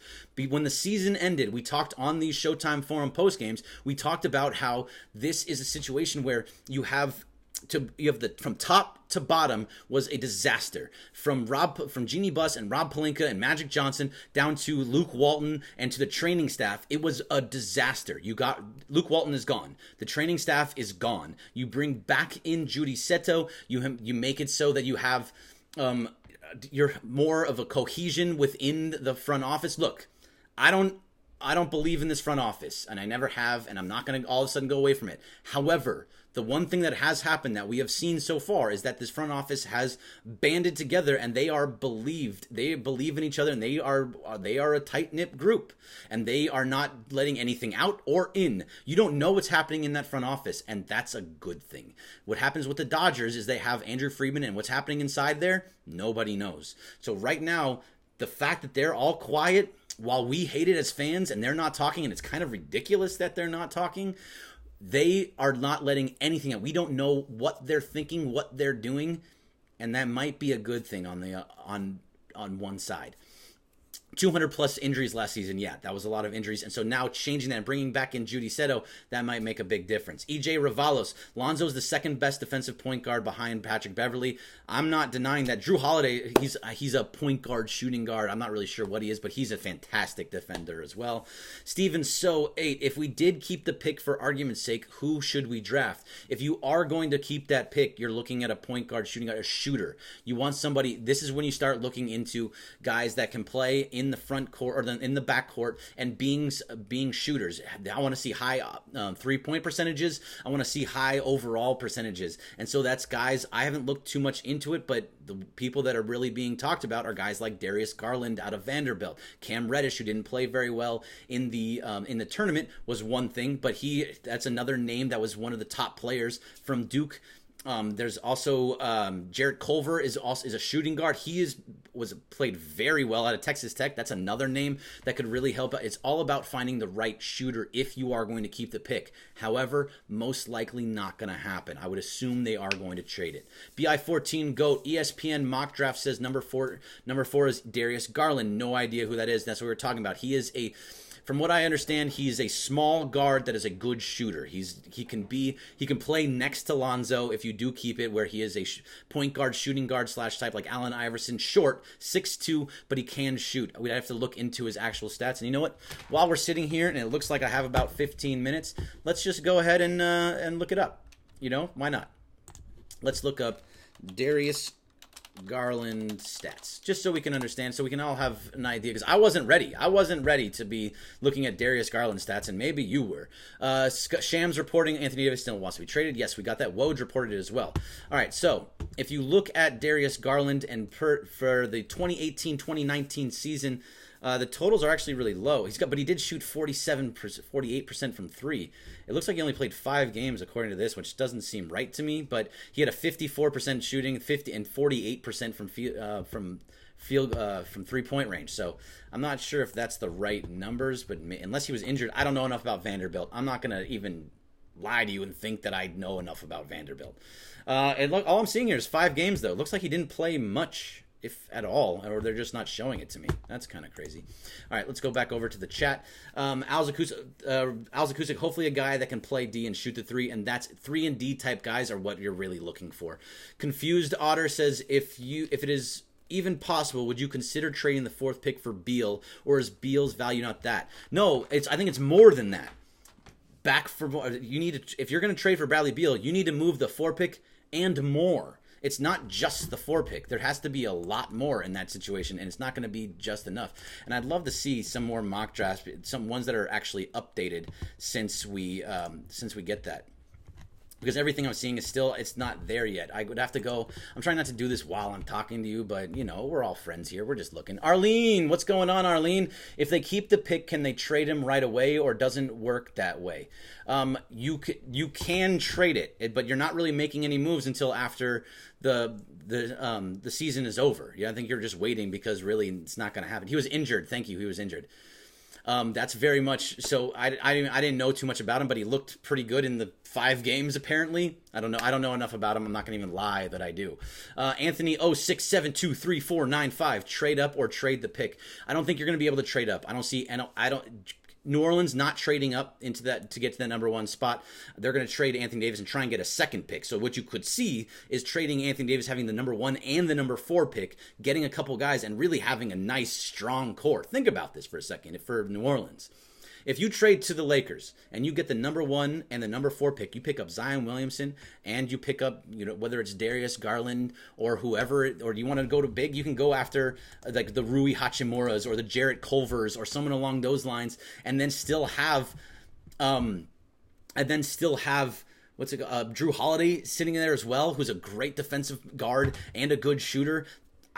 When the season ended, we talked on these ShowtimeForum post games. We talked about how this is a situation where you have from top to bottom was a disaster. From Jeannie Buss and Rob Pelinka and Magic Johnson down to Luke Walton and to the training staff, it was a disaster. Luke Walton is gone. The training staff is gone. You bring back in Judy Seto. You make it so that you have you're more of a cohesion within the front office. Look, I don't believe in this front office, and I never have, and I'm not going to all of a sudden go away from it. However, the one thing that has happened that we have seen so far is that this front office has banded together, and they are believed. They believe in each other, and they are a tight-knit group, and they are not letting anything out or in. You don't know what's happening in that front office, and that's a good thing. What happens with the Dodgers is they have Andrew Friedman, and what's happening inside there, nobody knows. So right now, the fact that they're all quiet while we hate it as fans and they're not talking, and it's kind of ridiculous that they're not talking, they are not letting anything out. We don't know what they're thinking, what they're doing, and that might be a good thing on the on one side. 200 plus injuries last season. Yeah, that was a lot of injuries. And so now changing that and bringing back in Judy Seto, that might make a big difference. EJ Ravalos. Lonzo's the second best defensive point guard behind Patrick Beverley. I'm not denying that. Drew Holiday, he's a point guard, shooting guard. I'm not really sure what he is, but he's a fantastic defender as well. Steven So 8. If we did keep the pick for argument's sake, who should we draft? If you are going to keep that pick, you're looking at a point guard, shooting guard, a shooter. You want somebody, this is when you start looking into guys that can play in the front court or in the back court and being shooters. I want to see high 3-point percentages. I want to see high overall percentages. And so that's guys, I haven't looked too much into it, but the people that are really being talked about are guys like Darius Garland out of Vanderbilt. Cam Reddish, who didn't play very well in the tournament, was one thing, but that's another name that was one of the top players from Duke. There's also Jarrett Culver is a shooting guard. He was played very well out of Texas Tech. That's another name that could really help out. It's all about finding the right shooter if you are going to keep the pick. However, most likely not going to happen. I would assume they are going to trade it. BI14 GOAT ESPN mock draft says number four is Darius Garland. No idea who that is. That's what we're talking about. From what I understand, he's a small guard that is a good shooter. He can play next to Lonzo if you do keep it, where he is a point guard, shooting guard / type like Allen Iverson, short, 6'2", but he can shoot. We'd have to look into his actual stats. And you know what? While we're sitting here, and it looks like I have about 15 minutes, let's just go ahead and look it up. You know, why not? Let's look up Darius Garland stats, just so we can understand, so we can all have an idea, because I wasn't ready to be looking at Darius Garland stats, and maybe you were. Shams reporting Anthony Davis still wants to be traded. Yes, we got that. Woj reported it as well. All right, so if you look at Darius Garland and for the 2018-2019 season, the totals are actually really low. But he did shoot 48% from three. It looks like he only played 5 games according to this, which doesn't seem right to me. But he had a 54% shooting, 48% from 3-point range. So I'm not sure if that's the right numbers, but unless he was injured, I don't know enough about Vanderbilt. I'm not gonna even lie to you and think that I know enough about Vanderbilt. And look, all I'm seeing here is 5 games though. It looks like he didn't play much, if at all, or they're just not showing it to me. That's kind of crazy. All right, let's go back over to the chat. Al Zakusic, hopefully a guy that can play D and shoot the 3, and that's 3 and D type guys are what you're really looking for. Confused Otter says, if it is even possible, would you consider trading the 4th pick for Beal, or is Beal's value not that? No, I think it's more than that. If you're going to trade for Bradley Beal, you need to move the 4 pick and more. It's not just the 4 pick. There has to be a lot more in that situation, and it's not going to be just enough. And I'd love to see some more mock drafts, some ones that are actually updated since we get that. Because everything I'm seeing is still, it's not there yet. I would have to go. I'm trying not to do this while I'm talking to you, but, you know, we're all friends here. We're just looking. Arlene, what's going on, Arlene? If they keep the pick, can they trade him right away, or doesn't work that way? You can trade it, but you're not really making any moves until after the season is over. Yeah, I think you're just waiting, because really it's not going to happen. He was injured. Thank you. He was injured. That's very much so. I didn't know too much about him, but he looked pretty good in the 5 games apparently. I don't know enough about him. I'm not going to even lie that I do. Anthony 06723495, trade up or trade the pick. I don't think you're going to be able to trade up. New Orleans not trading up into that to get to the number 1 spot. They're going to trade Anthony Davis and try and get a 2nd pick. So what you could see is trading Anthony Davis, having the number 1 and the number 4 pick, getting a couple guys, and really having a nice, strong core. Think about this for a second for New Orleans. If you trade to the Lakers and you get the number 1 and the number 4 pick, you pick up Zion Williamson and you pick up, whether it's Darius Garland or whoever, or you want to go to big, you can go after like the Rui Hachimuras or the Jarrett Culvers or someone along those lines, and then still have, Drew Holiday sitting in there as well, who's a great defensive guard and a good shooter.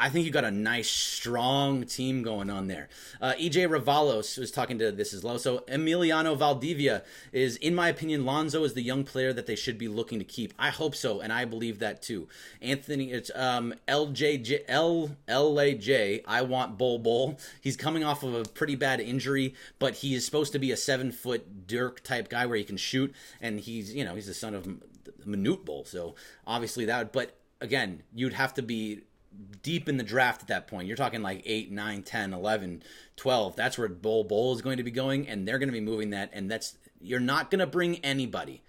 I think you got a nice, strong team going on there. EJ Ravalos was talking to This Is Low. So Emiliano Valdivia is, in my opinion, Lonzo is the young player that they should be looking to keep. I hope so, and I believe that too. Anthony, it's LAJ. I want Bol. He's coming off of a pretty bad injury, but he is supposed to be a 7-foot Dirk type guy where he can shoot, and he's the son of Manute Bol. So obviously that. But again, you'd have to be deep in the draft at that point. You're talking like 8, 9, 10, 11, 12. That's where Bol is going to be going, and they're going to be moving that. And you're not going to bring anybody.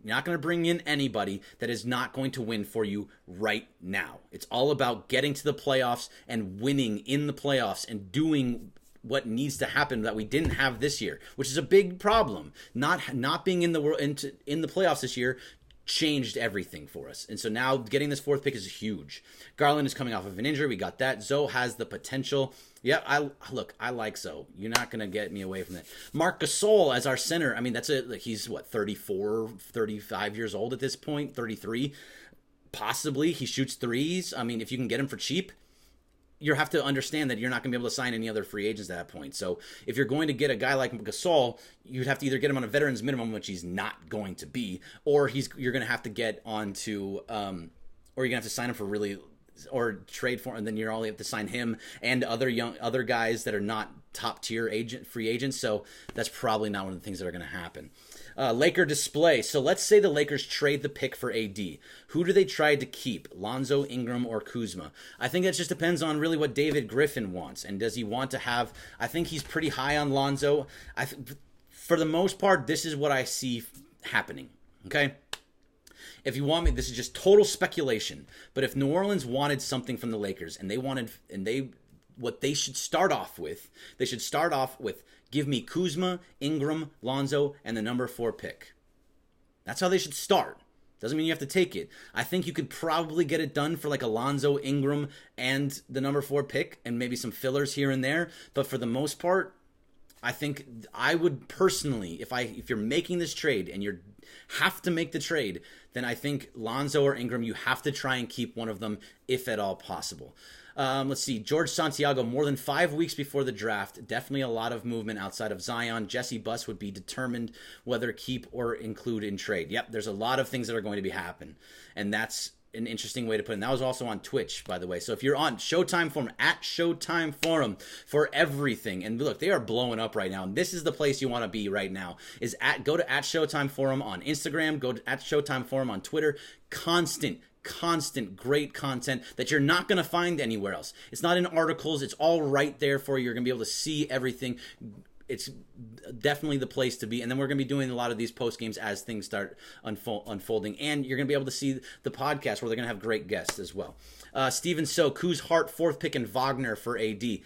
You're not going to bring in anybody that is not going to win for you right now. It's all about getting to the playoffs and winning in the playoffs and doing what needs to happen that we didn't have this year, which is a big problem. Not being in the playoffs this year changed everything for us. And so now getting this 4th pick is huge. Garland is coming off of an injury. We got that. Zoe has the potential. Yeah, I like Zoe. You're not going to get me away from that. Marc Gasol as our center. I mean, he's 34, 35 years old at this point, 33. Possibly. He shoots threes. I mean, if you can get him for cheap, you have to understand that you're not going to be able to sign any other free agents at that point. So if you're going to get a guy like Gasol, you'd have to either get him on a veteran's minimum, which he's not going to be, or you're going to have to get onto, or you're going to have to sign him for really, or trade for him, and then you're only have to sign him and other guys that are not top tier free agents. So that's probably not one of the things that are going to happen. Laker display. So let's say the Lakers trade the pick for AD. Who do they try to keep? Lonzo, Ingram, or Kuzma? I think it just depends on really what David Griffin wants. And does he want to have... I think he's pretty high on Lonzo. For the most part, this is what I see happening. Okay? If you want me, this is just total speculation. But if New Orleans wanted something from the Lakers, what they should start off with, give me Kuzma, Ingram, Lonzo, and the number 4 pick. That's how they should start. Doesn't mean you have to take it. I think you could probably get it done for like a Lonzo, Ingram, and the number 4 pick, and maybe some fillers here and there. But for the most part, I think I would personally, if you're making this trade and you have to make the trade, then I think Lonzo or Ingram, you have to try and keep one of them if at all possible. Let's see. George Santiago, more than 5 weeks before the draft. Definitely a lot of movement outside of Zion. Jesse Buss would be determined whether keep or include in trade. Yep, there's a lot of things that are going to be happen. And that's an interesting way to put it. And that was also on Twitch, by the way. So if you're on Showtime Forum, at Showtime Forum for everything. And look, they are blowing up right now. And this is the place you want to be right now. Go to at Showtime Forum on Instagram. Go to at Showtime Forum on Twitter. Constant great content that you're not going to find anywhere else. It's not in articles. It's all right there for you. You're going to be able to see everything. It's definitely the place to be. And then we're going to be doing a lot of these post games as things start unfolding. And you're going to be able to see the podcast where they're going to have great guests as well. Steven So, Kuz Hart, 4th pick, and Wagner for AD.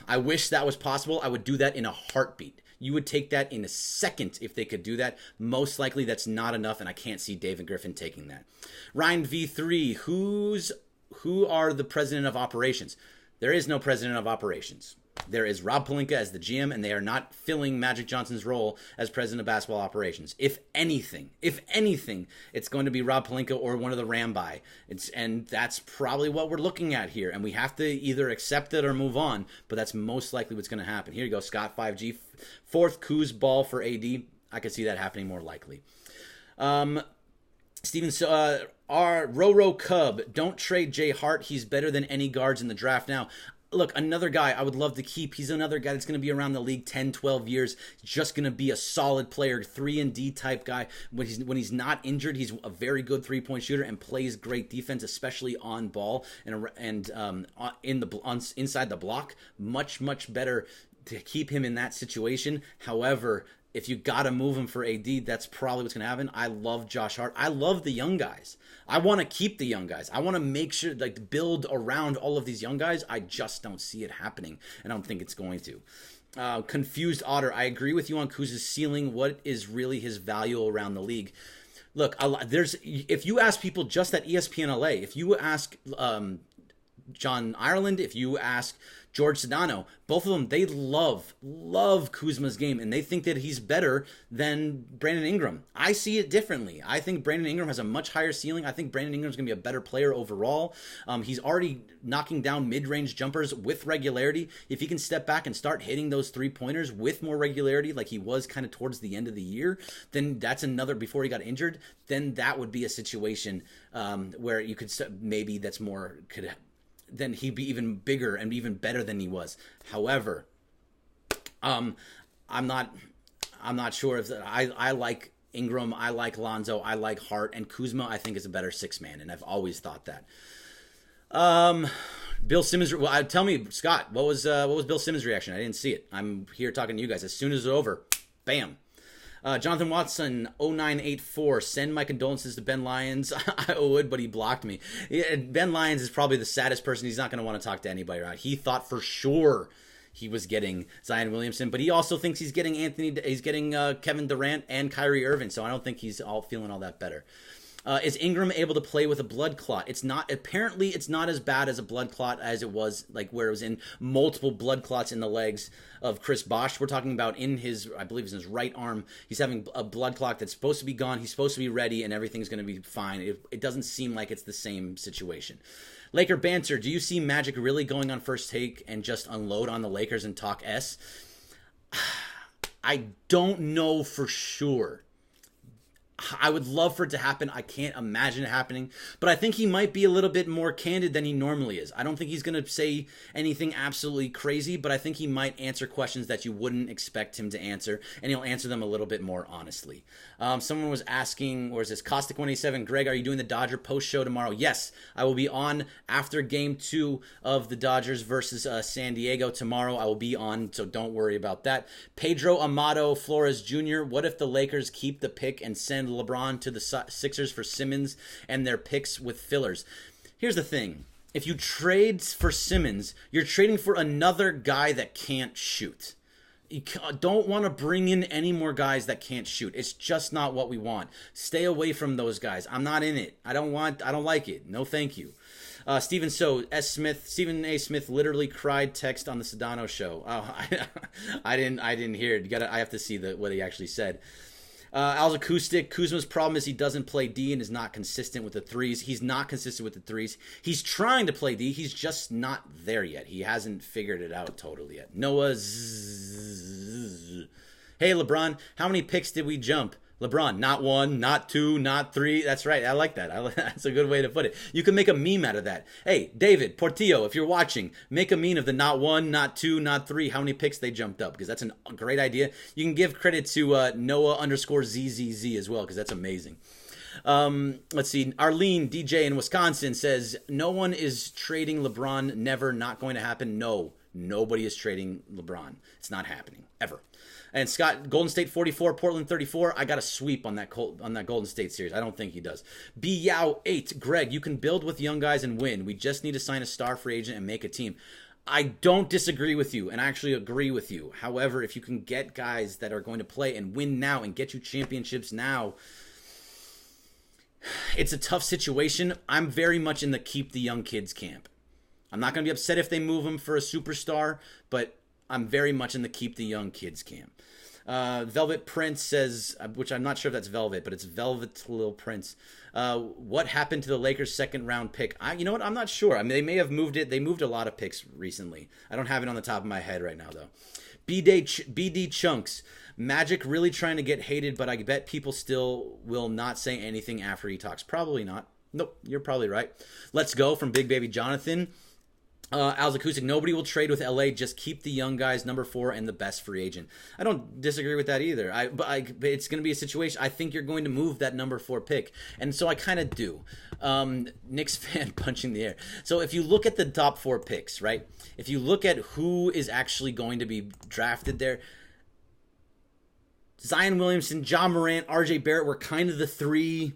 I wish that was possible. I would do that in a heartbeat. You would take that in a second if they could do that. Most likely that's not enough, and I can't see David Griffin taking that. Ryan V3, who are the president of operations? There is no president of operations. There is Rob Pelinka as the GM, and they are not filling Magic Johnson's role as president of basketball operations. If anything, it's going to be Rob Pelinka or one of the Rambi. And that's probably what we're looking at here. And we have to either accept it or move on, but that's most likely what's going to happen. Here you go, Scott 5G, 4th Kuz ball for AD. I could see that happening more likely. Steven, our Roro Cub, don't trade Jay Hart. He's better than any guards in the draft now. Look, another guy I would love to keep. He's another guy that's going to be around the league 10, 12 years. Just going to be a solid player, 3-and-D type guy. When he's not injured, he's a very good three-point shooter and plays great defense, especially on ball and inside the block. Much, much better to keep him in that situation. However, if you got to move him for AD, that's probably what's going to happen. I love Josh Hart. I love the young guys. I want to keep the young guys. I want to make sure, build around all of these young guys. I just don't see it happening, and I don't think it's going to. Confused Otter, I agree with you on Kuz's ceiling. What is really his value around the league? Look, if you ask people just at ESPN LA, if you ask John Ireland, if you ask George Sedano, both of them, they love Kuzma's game, and they think that he's better than Brandon Ingram. I see it differently. I think Brandon Ingram has a much higher ceiling. I think Brandon Ingram's going to be a better player overall. He's already knocking down mid-range jumpers with regularity. If he can step back and start hitting those three-pointers with more regularity like he was kind of towards the end of the year, then that's another, before he got injured, then that would be a situation where you could maybe that's more could then he'd be even bigger and even better than he was. However, I'm not sure if I like Ingram, I like Lonzo, I like Hart, and Kuzma I think is a better six man, and I've always thought that. Bill Simmons, tell me, Scott, what was Bill Simmons' reaction? I didn't see it. I'm here talking to you guys. As soon as it's over, bam. Jonathan Watson, 0984, send my condolences to Ben Lyons. I would, but he blocked me. Ben Lyons is probably the saddest person. He's not going to want to talk to anybody around. He thought for sure he was getting Zion Williamson, but he also thinks he's getting Kevin Durant and Kyrie Irving, so I don't think he's feeling all that better. Is Ingram able to play with a blood clot? Apparently it's not as bad as a blood clot as it was, like where it was in multiple blood clots in the legs of Chris Bosh. We're talking about I believe it's in his right arm. He's having a blood clot that's supposed to be gone. He's supposed to be ready and everything's going to be fine. It doesn't seem like it's the same situation. Laker Banter, do you see Magic really going on First Take and just unload on the Lakers and talk S? I don't know for sure. I would love for it to happen. I can't imagine it happening, but I think he might be a little bit more candid than he normally is. I don't think he's going to say anything absolutely crazy, but I think he might answer questions that you wouldn't expect him to answer, and he'll answer them a little bit more honestly. Someone was asking, or is this Caustic187, Greg, are you doing the Dodger post show tomorrow? Yes, I will be on after game 2 of the Dodgers versus San Diego tomorrow. I will be on, so don't worry about that. Pedro Amado Flores Jr., what if the Lakers keep the pick and send LeBron to the Sixers for Simmons and their picks with fillers? Here's the thing. If you trade for Simmons, you're trading for another guy that can't shoot. You don't want to bring in any more guys that can't shoot. It's just not what we want. Stay away from those guys. I'm not in it. I don't like it. No, thank you. Stephen A. Smith literally cried text on the Sedano show. Oh, I didn't hear it. I have to see what he actually said. Al's Acoustic, Kuzma's problem is he doesn't play D and is not consistent with the threes. He's not consistent with the threes. He's trying to play D. He's just not there yet. He hasn't figured it out totally yet. Noah Hey, LeBron, how many picks did we jump? LeBron, not 1, not 2, not 3. That's right. I like that. That's a good way to put it. You can make a meme out of that. Hey, David Portillo, if you're watching, make a meme of the not 1, not 2, not 3, how many picks they jumped up, because that's a great idea. You can give credit to Noah_ZZZ as well, because that's amazing. Let's see. Arlene DJ in Wisconsin says, no one is trading LeBron. Never. Not going to happen. No. Nobody is trading LeBron. It's not happening. Ever. And Scott, Golden State 44, Portland 34. I got a sweep on that Golden State series. I don't think he does. B Yao 8. Greg, you can build with young guys and win. We just need to sign a star free agent and make a team. I don't disagree with you, and I actually agree with you. However, if you can get guys that are going to play and win now and get you championships now, it's a tough situation. I'm very much in the keep the young kids camp. I'm not going to be upset if they move him for a superstar, but I'm very much in the keep the young kids camp. Velvet Prince says, which I'm not sure if that's Velvet, but it's Velvet Little Prince. What happened to the Lakers' second round pick? You know what? I'm not sure. I mean, they may have moved it. They moved a lot of picks recently. I don't have it on the top of my head right now, though. BD Chunks. Magic really trying to get hated, but I bet people still will not say anything after he talks. Probably not. Nope, you're probably right. Let's go from Big Baby Jonathan. Al's Acoustic, nobody will trade with LA. Just keep the young guys, number 4, and the best free agent. I don't disagree with that either. But it's going to be a situation. I think you're going to move that number 4 pick. And so I kind of do. Knicks fan punching the air. So if you look at the top 4 picks, right? If you look at who is actually going to be drafted there, Zion Williamson, Ja Morant, RJ Barrett were kind of the 3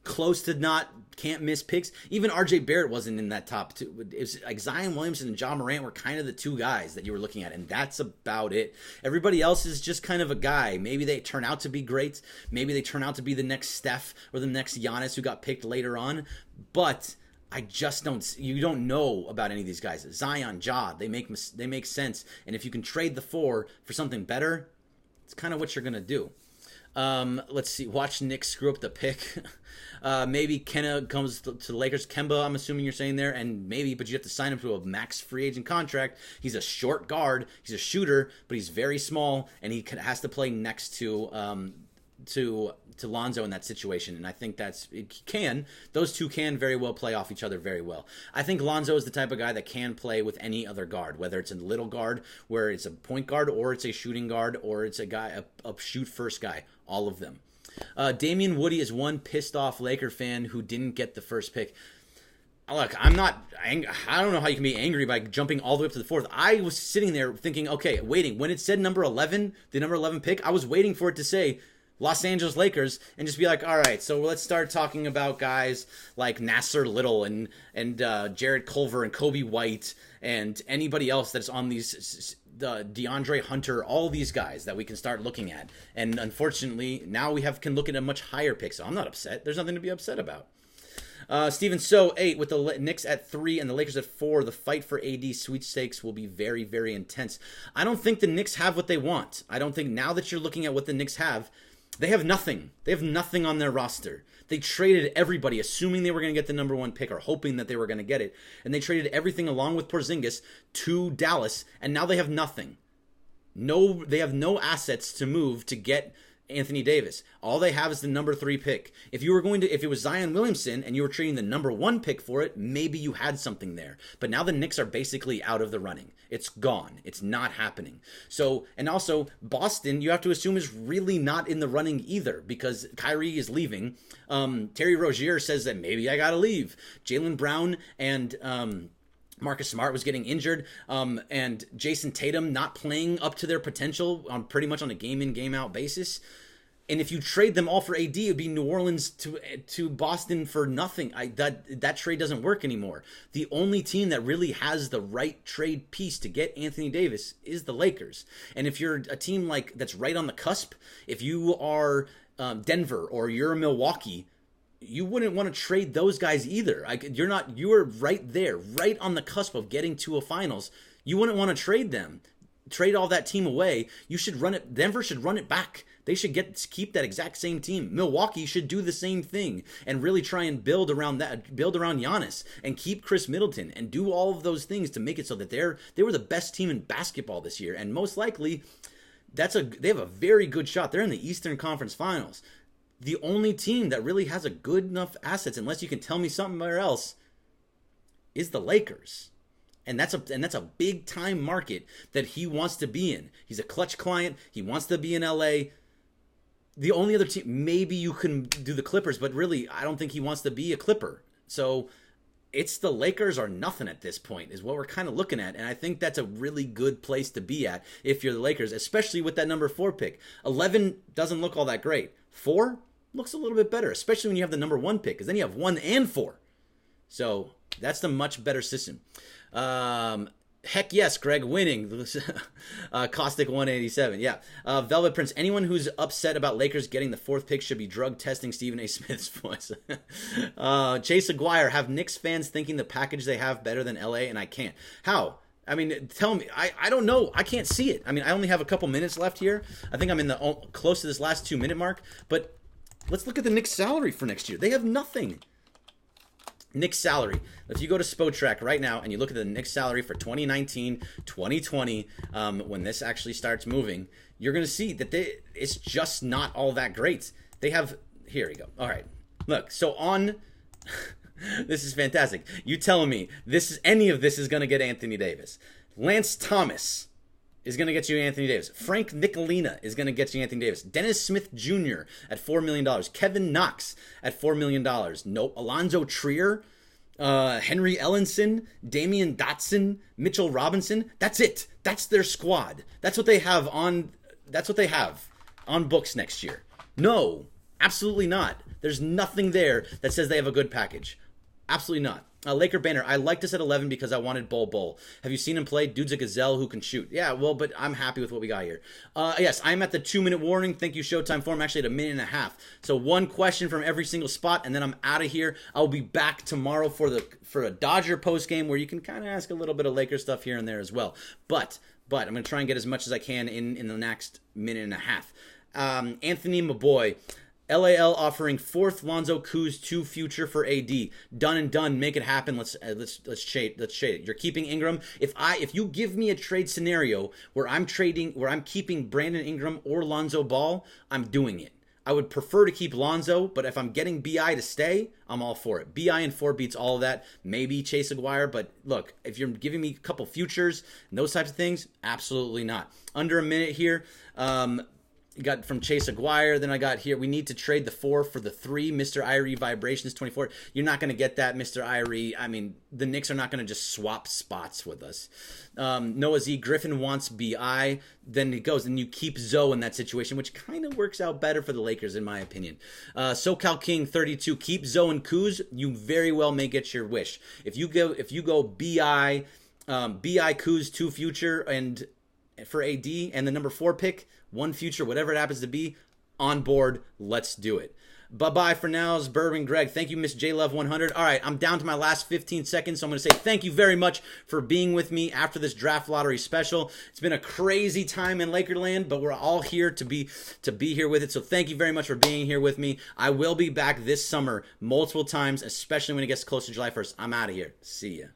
close to can't miss picks. Even RJ Barrett wasn't in that top two. It was like Zion Williamson and Ja Morant were kind of the two guys that you were looking at, and that's about it. Everybody else is just kind of a guy. Maybe they turn out to be great. Maybe they turn out to be the next Steph or the next Giannis who got picked later on. But I just you don't know about any of these guys. Zion, Ja, they make sense. And if you can trade the 4 for something better, it's kind of what you're going to do. Let's see. Watch Nick screw up the pick. Maybe Kenna comes to the Lakers. Kemba, I'm assuming you're saying there, and maybe, but you have to sign him to a max free agent contract. He's a short guard. He's a shooter, but he's very small, and he has to play next to Lonzo in that situation, and I think those two can very well play off each other very well. I think Lonzo is the type of guy that can play with any other guard, whether it's a little guard, where it's a point guard, or it's a shooting guard, or it's a guy, a shoot first guy, all of them. Damian Woody is one pissed off Laker fan who didn't get the first pick. Look, I don't know how you can be angry by jumping all the way up to the 4th. I was sitting there thinking, okay, waiting. When it said number 11, the number 11 pick, I was waiting for it to say Los Angeles Lakers and just be like, all right, so let's start talking about guys like Nasser Little and Jared Culver and Kobe White and anybody else that's on these, the DeAndre Hunter, all these guys that we can start looking at. And unfortunately, now we can look at a much higher pick, so I'm not upset. There's nothing to be upset about. Steven So 8 with the Knicks at 3 and the Lakers at 4. The fight for AD sweepstakes will be very, very intense. I don't think the Knicks have what they want. I don't think now that you're looking at what the Knicks have, they have nothing. They have nothing on their roster. They traded everybody, assuming they were going to get the number 1 pick or hoping that they were going to get it. And they traded everything along with Porzingis to Dallas, and now they have nothing. They have no assets to move to get Anthony Davis. All they have is the number 3 pick. If it was Zion Williamson and you were trading the number 1 pick for it, maybe you had something there. But now the Knicks are basically out of the running. It's gone. It's not happening. So, and also Boston, you have to assume is really not in the running either because Kyrie is leaving. Terry Rozier says that maybe I gotta leave. Jaylen Brown and Marcus Smart was getting injured, and Jason Tatum not playing up to their potential on pretty much on a game-in, game-out basis. And if you trade them all for AD, it would be New Orleans to Boston for nothing. That trade doesn't work anymore. The only team that really has the right trade piece to get Anthony Davis is the Lakers. And if you're a team like that's right on the cusp, if you are Denver or you're Milwaukee, you wouldn't want to trade those guys either. You are right there, right on the cusp of getting to a finals. You wouldn't want to trade them. Trade all that team away. You should run it. Denver should run it back. They should keep that exact same team. Milwaukee should do the same thing and really try and build around Giannis and keep Chris Middleton and do all of those things to make it so that they were the best team in basketball this year. And most likely, they have a very good shot. They're in the Eastern Conference Finals. The only team that really has a good enough assets, unless you can tell me somewhere else, is the Lakers. And that's a big time market that he wants to be in. He's a clutch client. He wants to be in LA. The only other team, maybe you can do the Clippers, but really, I don't think he wants to be a Clipper. So it's the Lakers or nothing at this point is what we're kind of looking at. And I think that's a really good place to be at if you're the Lakers, especially with that number 4 pick. 11 doesn't look all that great. 4 looks a little bit better, especially when you have the number 1 pick, because then you have 1 and 4. So that's the much better system. Heck yes, Greg, winning. Caustic 187. Yeah. Velvet Prince, anyone who's upset about Lakers getting the 4th pick should be drug testing Stephen A. Smith's voice. Chase Aguirre, have Knicks fans thinking the package they have better than LA, and I can't. How? I mean, tell me. I don't know. I can't see it. I mean, I only have a couple minutes left here. I think I'm in the close to this last 2-minute mark, but let's look at the Knicks salary for next year. They have nothing. Knicks salary. If you go to Spotrac right now and you look at the Knicks salary for 2019, 2020, when this actually starts moving, you're going to see that it's just not all that great. They have, here we go. All right. Look, so on, this is fantastic. You telling me any of this is going to get Anthony Davis. Lance Thomas is going to get you Anthony Davis. Frank Nicolina is going to get you Anthony Davis. Dennis Smith Jr. at $4 million. Kevin Knox at $4 million. No, Alonzo Trier, Henry Ellenson, Damian Dotson, Mitchell Robinson. That's it. That's their squad. That's what they have on books next year. No, absolutely not. There's nothing there that says they have a good package. Absolutely not. Laker Banner, I like this at 11 because I wanted Bol. Have you seen him play? Dude's a gazelle who can shoot. Yeah, well, but I'm happy with what we got here. Yes, I'm at the 2-minute warning. Thank you, ShowtimeForum. Actually, at 1.5 minutes. So one question from every single spot, and then I'm out of here. I'll be back tomorrow for a Dodger post game where you can kind of ask a little bit of Laker stuff here and there as well. But I'm going to try and get as much as I can in the next 1.5 minutes. Anthony, my boy. LAL offering 4th Lonzo Kuz 2 future for AD. Done and done. Make it happen. Let's trade it. You're keeping Ingram. If you give me a trade scenario where I'm keeping Brandon Ingram or Lonzo Ball, I'm doing it. I would prefer to keep Lonzo, but if I'm getting BI to stay, I'm all for it. BI and 4 beats all of that. Maybe Chase Aguirre, but look, if you're giving me a couple futures and those types of things, absolutely not. Under a minute here. Got from Chase Aguirre. Then I got here, we need to trade the 4 for the 3. Mr. Irie Vibrations 24. You're not going to get that, Mr. Irie. I mean, the Knicks are not going to just swap spots with us. Noah Z. Griffin wants BI. Then it goes, and you keep Zoe in that situation, which kind of works out better for the Lakers, in my opinion. SoCal King 32. Keep Zoe and Kuz. You very well may get your wish. If you go BI, Kuz 2 future, and for AD, and the number 4 pick, 1 future, whatever it happens to be, on board. Let's do it. Bye-bye for now. It's Bourbon Greg. Thank you, Miss JLove100. All right, I'm down to my last 15 seconds, so I'm going to say thank you very much for being with me after this draft lottery special. It's been a crazy time in Lakerland, but we're all here to be here with it, so thank you very much for being here with me. I will be back this summer multiple times, especially when it gets close to July 1st. I'm out of here. See ya.